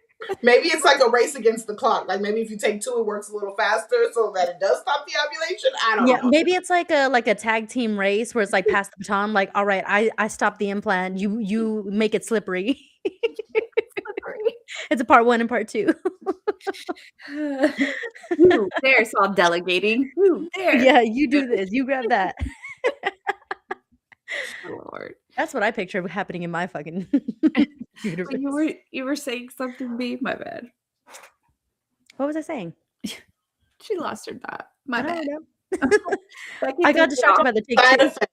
maybe it's like a race against the clock. Like, maybe if you take two, it works a little faster so that it does stop the ovulation. I don't Yeah, know. maybe it's like a tag team race where it's like pass the baton. Like, all right, I stopped the implant. You make it slippery. It's a part 1 and part 2. Ooh, there's all delegating. Ooh, there. Yeah, you do this. You grab that. Lord. That's what I picture happening in my fucking universe. But you were saying something, B? My bad. What was I saying? She lost her thought. My I bad. don't know. I got distracted by the take Side two. effects.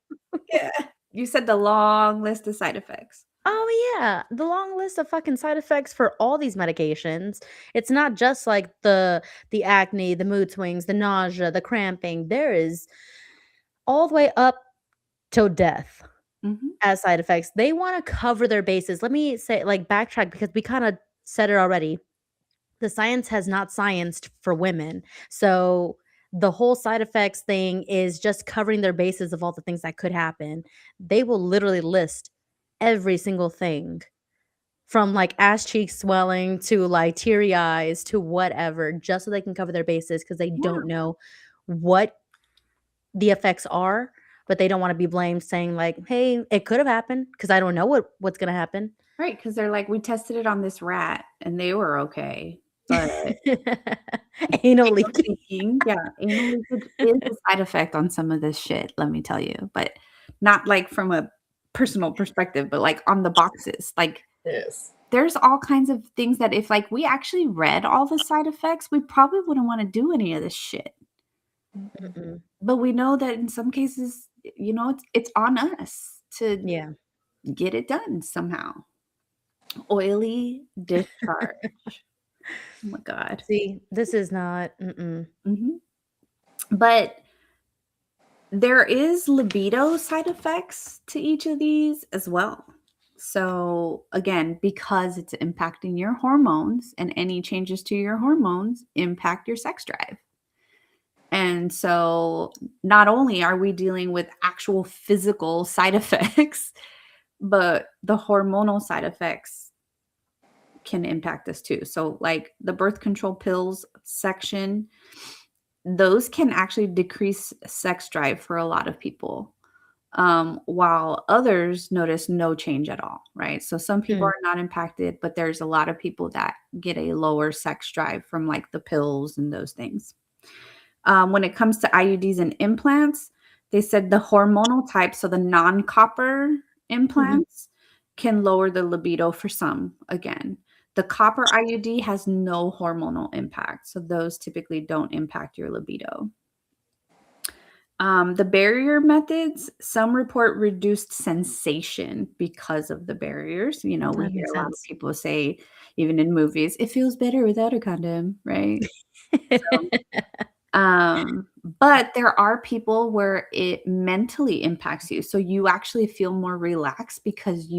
Yeah. You said the long list of side effects. Oh yeah, the long list of fucking side effects for all these medications. It's not just like the acne, the mood swings, the nausea, the cramping. There is all the way up till death Mhm. as side effects. They want to cover their bases. Let me say, like, backtrack because we kind of said it already. The science has not scienced for women. So the whole side effects thing is just covering their bases of all the things that could happen. They will literally list every single thing from like ass cheeks swelling to like teary eyes to whatever, just so they can cover their bases because they don't know what the effects are, but they don't want to be blamed saying like, hey, it could have happened because I don't know what's going to happen. Right, because they're like, we tested it on this rat and they were okay. But Anal leaking. yeah, anal leakage is a side effect on some of this shit, let me tell you. But not like from a personal perspective, but like on the boxes. Like Yes. there's all kinds of things that if like we actually read all the side effects, we probably wouldn't want to do any of this shit. Mm-mm. But we know that in some cases, it's on us to Yeah. get it done somehow. Oily discharge. Oh my God. See, this is not. Mhm. But there is libido side effects to each of these as well. So again, because it's impacting your hormones and any changes to your hormones impact your sex drive. And so not only are we dealing with actual physical side effects, but the hormonal side effects can impact us too. So, like the birth control pills section, those can actually decrease sex drive for a lot of people, while others notice no change at all, right? So, some people Mm, are not impacted, but there's a lot of people that get a lower sex drive from like the pills and those things. When it comes to IUDs and implants, they said the hormonal type, so the non-copper mhm. implants, can lower the libido for some again. The copper IUD has no hormonal impact, so those typically don't impact your libido. The barrier methods, some report reduced sensation because of the barriers. You know, we That hear makes a lot of sense. people say, even in movies, it feels better without a condom, right? So but there are people where it mentally impacts you. So you actually feel more relaxed because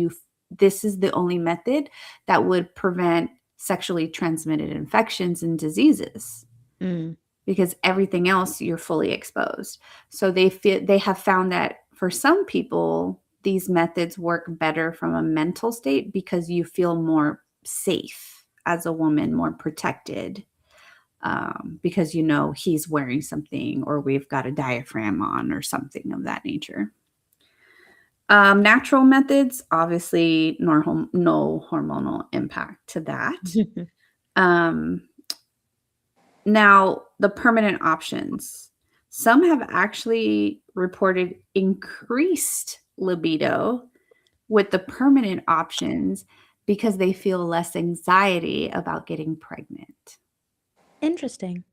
this is the only method that would prevent sexually transmitted infections and diseases Mm, because everything else you're fully exposed. So they have found that for some people these methods work better from a mental state because you feel more safe as a woman, more protected, because you know he's wearing something or we've got a diaphragm on or something of that nature. Natural methods, obviously, no hormonal impact to that. Um, Now, the permanent options. Some have actually reported increased libido with the permanent options because they feel less anxiety about getting pregnant. Interesting.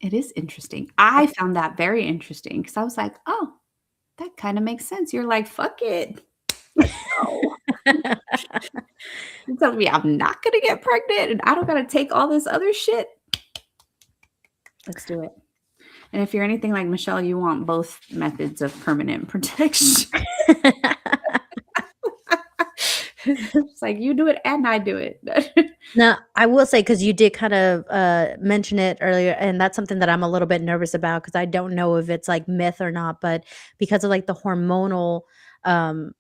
It is interesting. I found that very interesting because I was like, "Oh, that kinda makes sense." You're like, "Fuck it. Let's go." You tell me I'm not gonna get pregnant and I don't gotta take all this other shit? Let's do it. And if you're anything like Michelle, you want both methods of permanent protection. It's like, you do it and I do it. Now, I will say, because you did kind of, mention it earlier, and that's something that I'm a little bit nervous about because I don't know if it's, like, myth or not, but because of, like, the hormonal, um,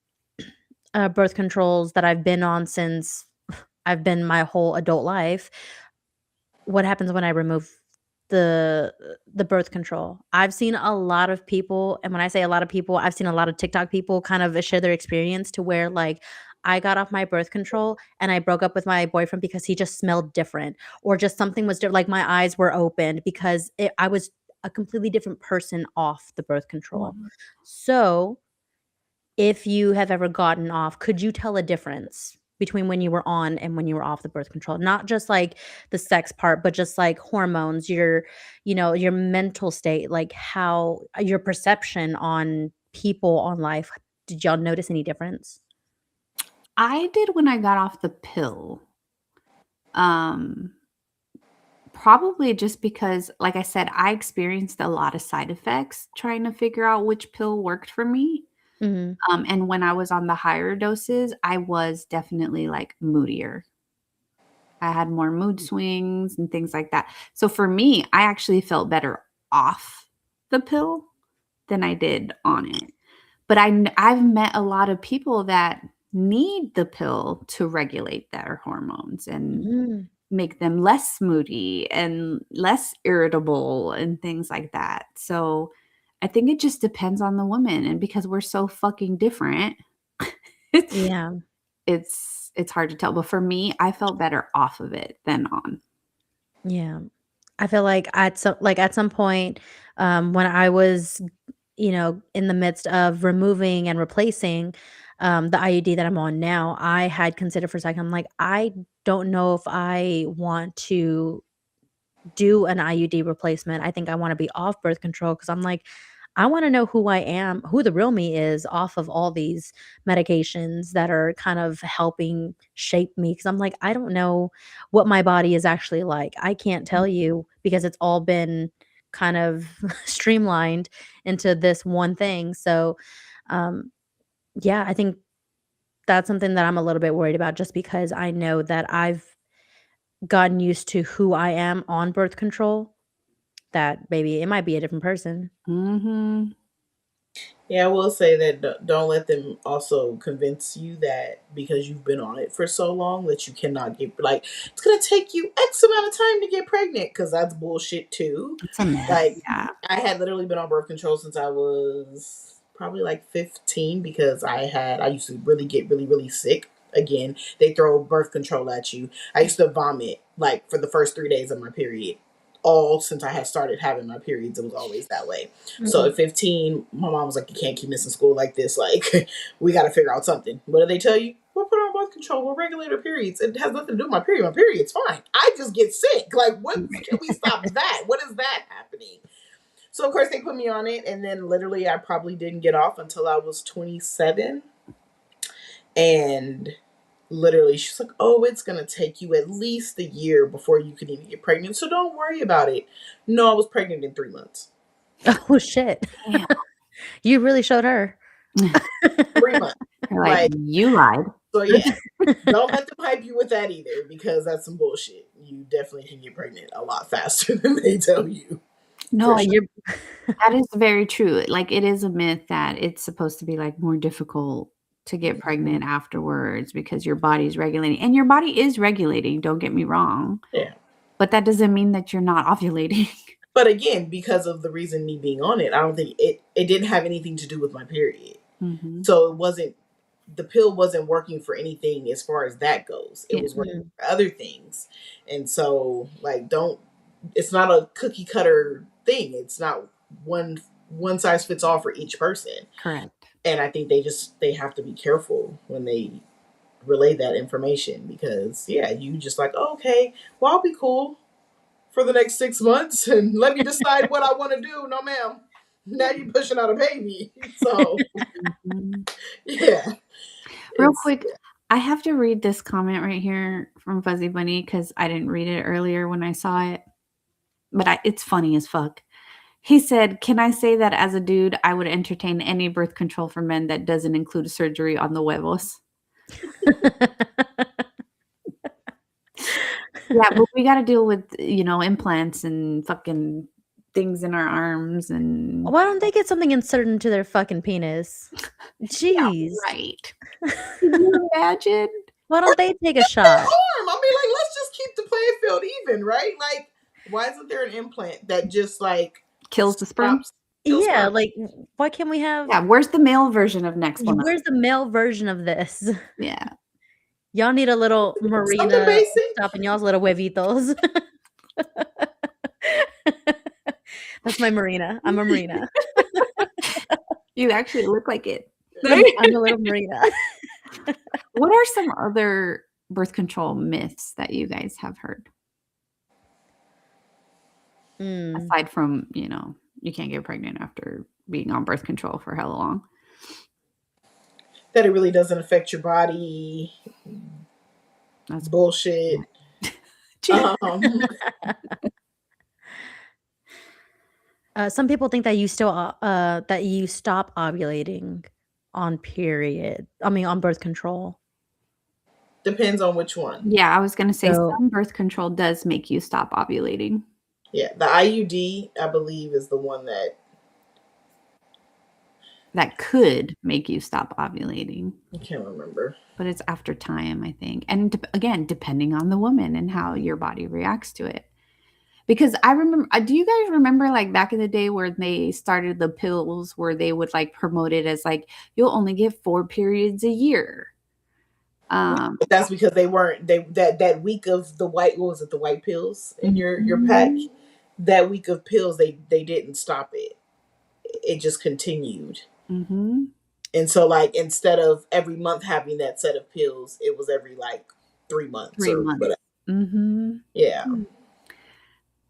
birth controls that I've been on since I've been my whole adult life, what happens when I remove the birth control? I've seen a lot of people, and when I say a lot of people, I've seen a lot of TikTok people kind of share their experience to where, like, I got off my birth control and I broke up with my boyfriend because he just smelled different, or just something was like, my eyes were opened because I was a completely different person off the birth Wow. control. So, if you have ever gotten off, could you tell a difference between when you were on and when you were off the birth control? Not just, like, the sex part, but just, like, hormones, your mental state, like, how your perception on people, on life. Did y'all notice any difference? I did when I got off the pill. Um, Probably just because, like I said, I experienced a lot of side effects trying to figure out which pill worked for me. Mhm. And when I was on the higher doses, I was definitely, like, moodier. I had more mood swings and things like that. So for me, I actually felt better off the pill than I did on it. But I've met a lot of people that need the pill to regulate their hormones and Mm. make them less moody and less irritable and things like that. So I think it just depends on the woman, and because we're so fucking different, it's Yeah. it's hard to tell, but for me, I felt better off of it than on. Yeah. I feel like at some point, when I was, in the midst of removing and replacing, the IUD that I'm on now, I had considered for a second, I'm like, "I don't know if I want to do an IUD replacement. I think I wanna be off birth control because 'cause I'm like, I wanna know who I am, who the real me is off of all these medications that are kind of helping shape me. Because 'cause I'm like, I don't know what my body is actually like. I can't tell you because it's all been kind of streamlined into this one thing. So, um, yeah, I think that's something that I'm a little bit worried about just because I know that gotten used to who I am on birth control, that baby, it might be a different person. Mhm. Yeah, I will say that don't let them also convince you that because you've been on it for so long that you cannot get, like, it's gonna take you X amount of time to get pregnant, because that's bullshit too. It's a myth, Like, yeah. I had literally been on birth control since I was probably like 15, because I used to really get really really sick. Again, they throw birth control at you. I used to vomit like for the first 3 days of my period. All since I had started having my periods, it was always that way. So Mm. at 15, my mom was like, "You can't keep missing school like this. Like, we got to figure out something." What do they tell you? We'll put her on birth control. We'll regulate her periods. It has nothing to do with my period. My period's fine. I just get sick. Like, what? Can we stop that? What is that happening? So of course they put me on it, and then literally I probably didn't get off until I was 27, and literally she's like, "Oh, it's gonna take you at least a year before you can even get pregnant, so don't worry about it." No, I was pregnant in 3 months. Oh, shit. Damn. You really showed her. 3 months. You're like, Like, "You lied." so yeah. Don't let them hype you with that either, because that's some bullshit. You definitely can get pregnant a lot faster than they tell you. No, For sure. You're that is very true. Like, it is a myth that it's supposed to be, like, more difficult to get pregnant afterwards because your body's regulating, and your body is regulating, don't get me wrong, Yeah. but that doesn't mean that you're not ovulating. But again, because of the reason me being on it, I don't think it didn't have anything to do with my period. Mhm. So it wasn't, the pill wasn't working for anything as far as that goes. It Yeah. was working Mm. for other things. And so, like, don't, it's not a cookie cutter thing. It's not one size fits all for each person. Correct. And I think they have to be careful when they relay that information, because yeah, you just like, "Oh, okay, well, I'll be cool for the next 6 months and let me decide what I want to do." No, ma'am. Now you're pushing out a baby. So Mhm. yeah, Real it's quick, I have to read this comment right here from Fuzzy Bunny because I didn't read it earlier when I saw it, but it's funny as fuck. He said, "Can I say that as a dude, I would entertain any birth control for men that doesn't include surgery on the huevos?" Yeah, but we gotta deal with, implants and fucking things in our arms and Why don't they get something inserted into their fucking penis? yeah, Jeez. right. Can you imagine? Why or don't they take a their shot? arm. I mean, like, let's just keep the playing field even, right? Like, why isn't there an implant that just like Kills the sperm? stops kills Yeah, sperm? like, why can't we have Yeah, where's the male version of Nexplanon? where's the male version of this? Yeah. Y'all need a little Something Marina basic. stopping y'all's little huevitos. That's my Marina. I'm a Marina. You actually look like it. I'm a little Marina. What are some other birth control myths that you guys have heard? Mm. Aside from, you can't get pregnant after being on birth control for hella long. That it really doesn't affect your body. That's Bullshit. Some people think that you still that you stop ovulating on birth control. Depends on which one. Yeah, I was gonna say So some birth control does make you stop ovulating. Yeah, the IUD, I believe, is the one that That could make you stop ovulating, I can't remember. but it's after time, I think, and again, depending on the woman and how your body reacts to it. Because I remember, do you guys remember like back in the day where they started the pills where they would like promote it as like you'll only get 4 periods a year? But that's because they weren't that week of the white, what was it, the white pills in your pack. That week of pills, they didn't stop it. It just continued. Mm-hmm. And so, like, instead of every month having that set of pills, it was every like 3 months 3 or months. whatever. Mm-hmm. Yeah.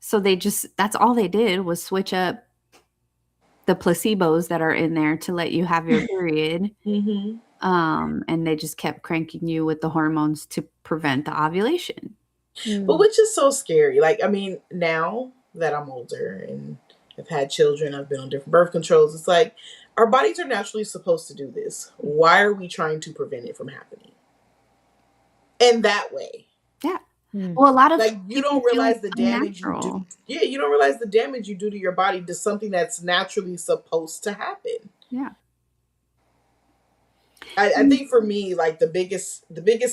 So that's all they did was switch up the placebos that are in there to let you have your period. Mm-hmm. And they just kept cranking you with the hormones to prevent the ovulation. But which is so scary. Like, I mean, now that I'm older and I've had children, I've been on different birth controls, it's like our bodies are naturally supposed to do this. Why are we trying to prevent it from happening? In that way. Yeah. Mm. Well, a lot of Like, you people don't feel realize it's the damage you do. unnatural. Yeah, you don't realize the damage you do to your body to something that's naturally supposed to happen. Yeah. I think for me, like the biggest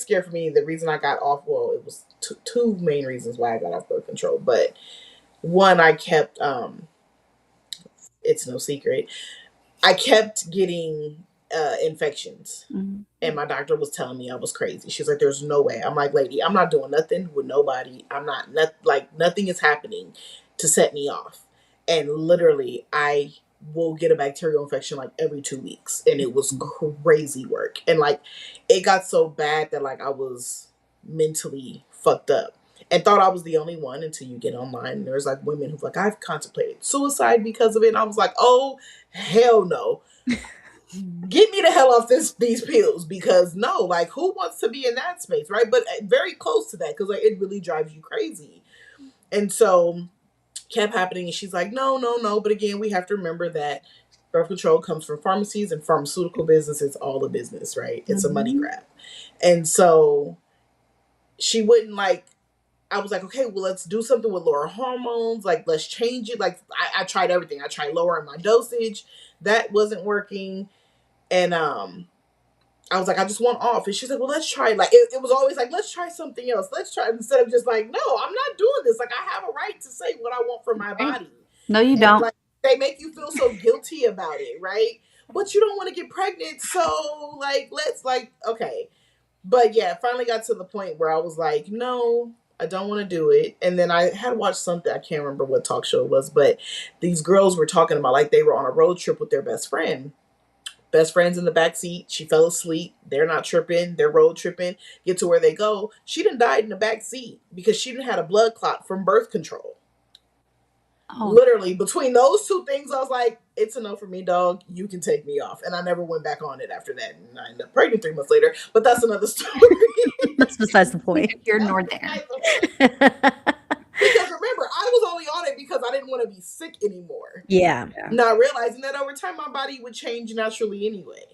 scare for me, the reason I got off, well, it was two main reasons why I got off birth control. But one, I kept it's no secret, I kept getting infections. Mhm. And my doctor was telling me I was crazy. She's like, "There's no way." I'm like, "Lady, I'm not doing nothing with nobody. I'm not like nothing is happening to set me off." And literally, I will get a bacterial infection like every 2 weeks, and it was crazy work. And like, it got so bad that like I was mentally fucked up. And thought I was the only one until you get online. And there's like women who've like, "I've contemplated suicide because of it." And I was like, "Oh, hell no. Get me the hell off these pills," because no, like, who wants to be in that space, right? But very close to that, because like it really drives you crazy. And so kept happening, and she's like, "No, no, no." But again, we have to remember that birth control comes from pharmacies, and pharmaceutical business is all a business, right? It's a money Mhm. grab. And so she wouldn't like, I was like, "Okay, well, let's do something with lower hormones. Like, let's change it." Like, I tried everything. I tried lowering my dosage. That wasn't working. And I was like, "I just want off." And she's like, "Well, let's try." Like, it was always like, "Let's try something else. Let's try," instead of just like, "No, I'm not doing this. Like, I have a right to say what I want for my Right. body." No, you And don't. like, they make you feel so guilty about it, right? But you don't want to get pregnant, so like, let's like, okay. But yeah, finally got to the point where I was like, "No, I don't want to do it." And then I had watched something, I can't remember what talk show it was, but these girls were talking about like they were on a road trip with their best friend. Best friends in the back seat. She fell asleep. They're not tripping. They're road tripping. Get to where they go. She done died in the back seat because she done had a blood clot from birth control. Oh, Literally, between those two things, I was like, "It's a no for me, dog. You can take me off." And I never went back on it after that. And I ended up pregnant 3 months later. But that's another story. That's besides the point. neither here nor there. Because remember, I was only on it because I didn't want to be sick anymore. Yeah. Yeah. Not realizing that over time my body would change naturally anyway.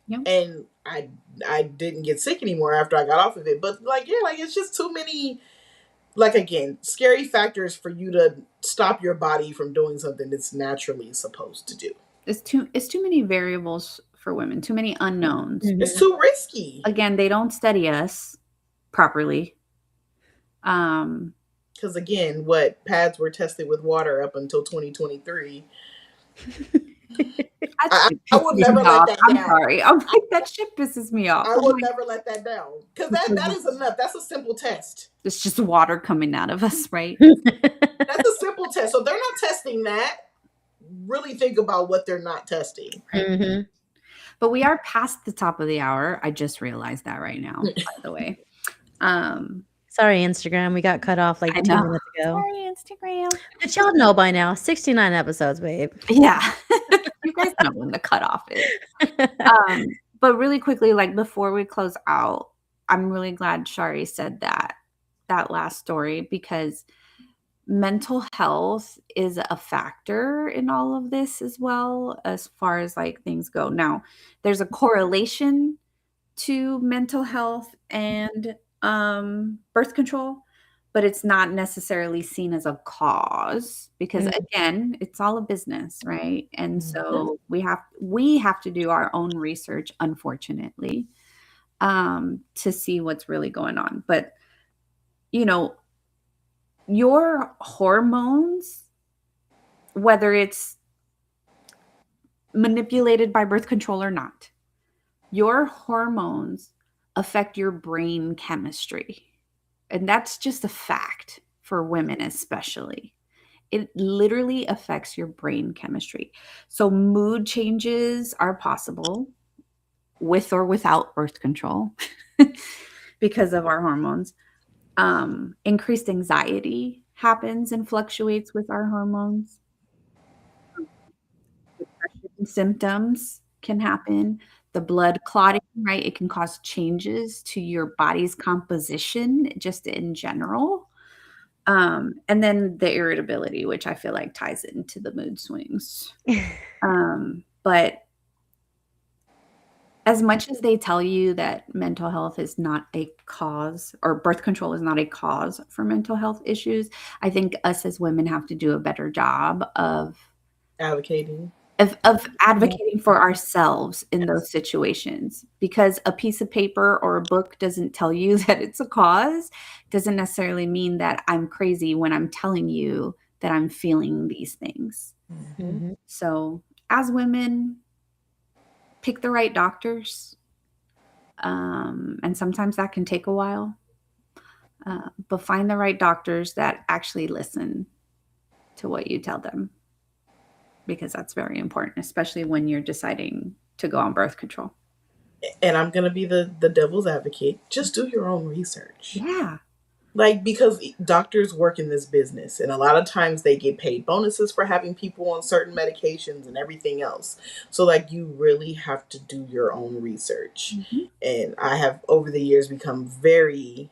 Yep. And I didn't get sick anymore after I got off of it. But like, yeah, like, it's just too many, like, again, scary factors for you to stop your body from doing something it's naturally supposed to do. It's too many variables for women, too many unknowns. It's Mhm. too risky. Again, they don't study us properly. Because again, what pads were tested with water up until 2023. That shit I will pisses never me let off. that I'm down. sorry. I'm like, that shit pisses me off. I I'm will like, never let that down. Because that because is enough. That's a simple test. it's just water coming out of us, right? That's a simple test. So they're not testing that. Really think about what they're not testing. Mhm. But we are past the top of the hour. I just realized that right now, by the way. Sorry, Instagram. We got cut off like I 2 know. minutes ago. Sorry, Instagram. But y'all know by now, 69 episodes, babe. Yeah. You guys know when the cutoff is. But really quickly, like before we close out, I'm really glad Shari said that last story, because mental health is a factor in all of this as well, as far as like things go. Now, there's a correlation to mental health and birth control, but it's not necessarily seen as a cause, because Mhm. again, it's all a business, right? And Mhm. so we have to do our own research, unfortunately, to see what's really going on. But you know, your hormones, whether it's manipulated by birth control or not, your hormones affect your brain chemistry. And that's just a fact for women, especially. It literally affects your brain chemistry. So, mood changes are possible with or without birth control because of our hormones. Increased anxiety happens and fluctuates with our hormones. Depression symptoms can happen. The blood clotting, right? It can cause changes to your body's composition just in general. And then the irritability, which I feel like ties into the mood swings. But as much as they tell you that mental health is not a cause or birth control is not a cause for mental health issues, I think us as women have to do a better job of Advocating. Yeah. advocating for ourselves in those situations, because a piece of paper or a book doesn't tell you that it's a cause, doesn't necessarily mean that I'm crazy when I'm telling you that I'm feeling these things. Mhm. Mhm. So, as women, pick the right doctors, and sometimes that can take a while, but find the right doctors that actually listen to what you tell them, because that's very important, especially when you're deciding to go on birth control. And I'm gonna be the devil's advocate. Just do your own research. Yeah. Like, because doctors work in this business, and a lot of times they get paid bonuses for having people on certain medications and everything else. So, like, you really have to do your own research. Mhm. And I have over the years become very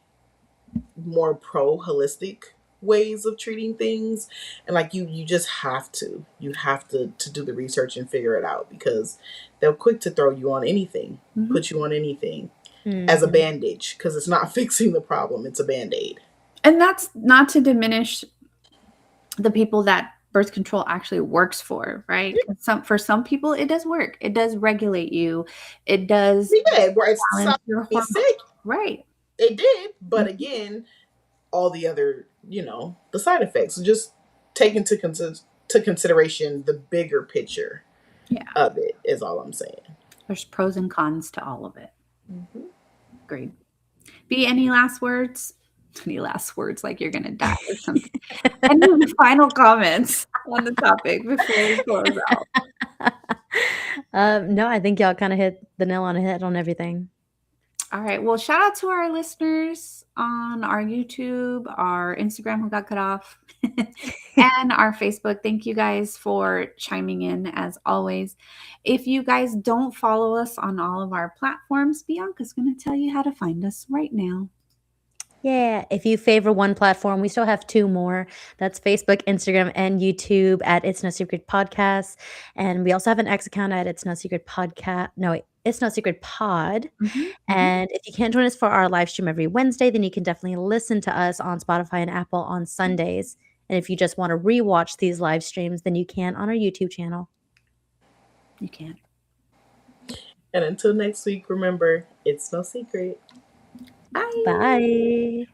more pro holistic ways of treating things, and like you just have to do the research and figure it out, because they're quick to throw you on anything, Mhm. put you on anything as a Mhm. bandage, because it's not fixing the problem, it's a band-aid. And that's not to diminish the people that birth control actually works for, right? 'Cause for some people, it does work. It does regulate you. It does Yeah, where it's balance stopped your me hormones. sick, Right. it did, but Mhm. again, all the other, the side effects. So just take into to consideration the bigger picture Yeah. of it is all I'm saying. There's pros and cons to all of it. Mhm. Agreed. B, any last words? Any last words like you're gonna die or something? Any final comments on the topic before we close out? No, I think y'all kinda hit the nail on the head on everything. All right. Well, shout out to our listeners on our YouTube, our Instagram who got cut off, and our Facebook. Thank you guys for chiming in as always. If you guys don't follow us on all of our platforms, Bianca's going to tell you how to find us right now. Yeah, if you favor one platform, we still have 2 more. That's Facebook, Instagram, and YouTube at It's No Secret Podcast, and we also have an X account at It's No Secret Podcast. No, wait, It's No Secret Pod, Mhm, mhm. and if you can't join us for our live stream every Wednesday, then you can definitely listen to us on Spotify and Apple on Sundays, and if you just wanna rewatch these live streams, then you can on our YouTube channel. You can. And until next week, remember, it's no secret. Bye. Bye.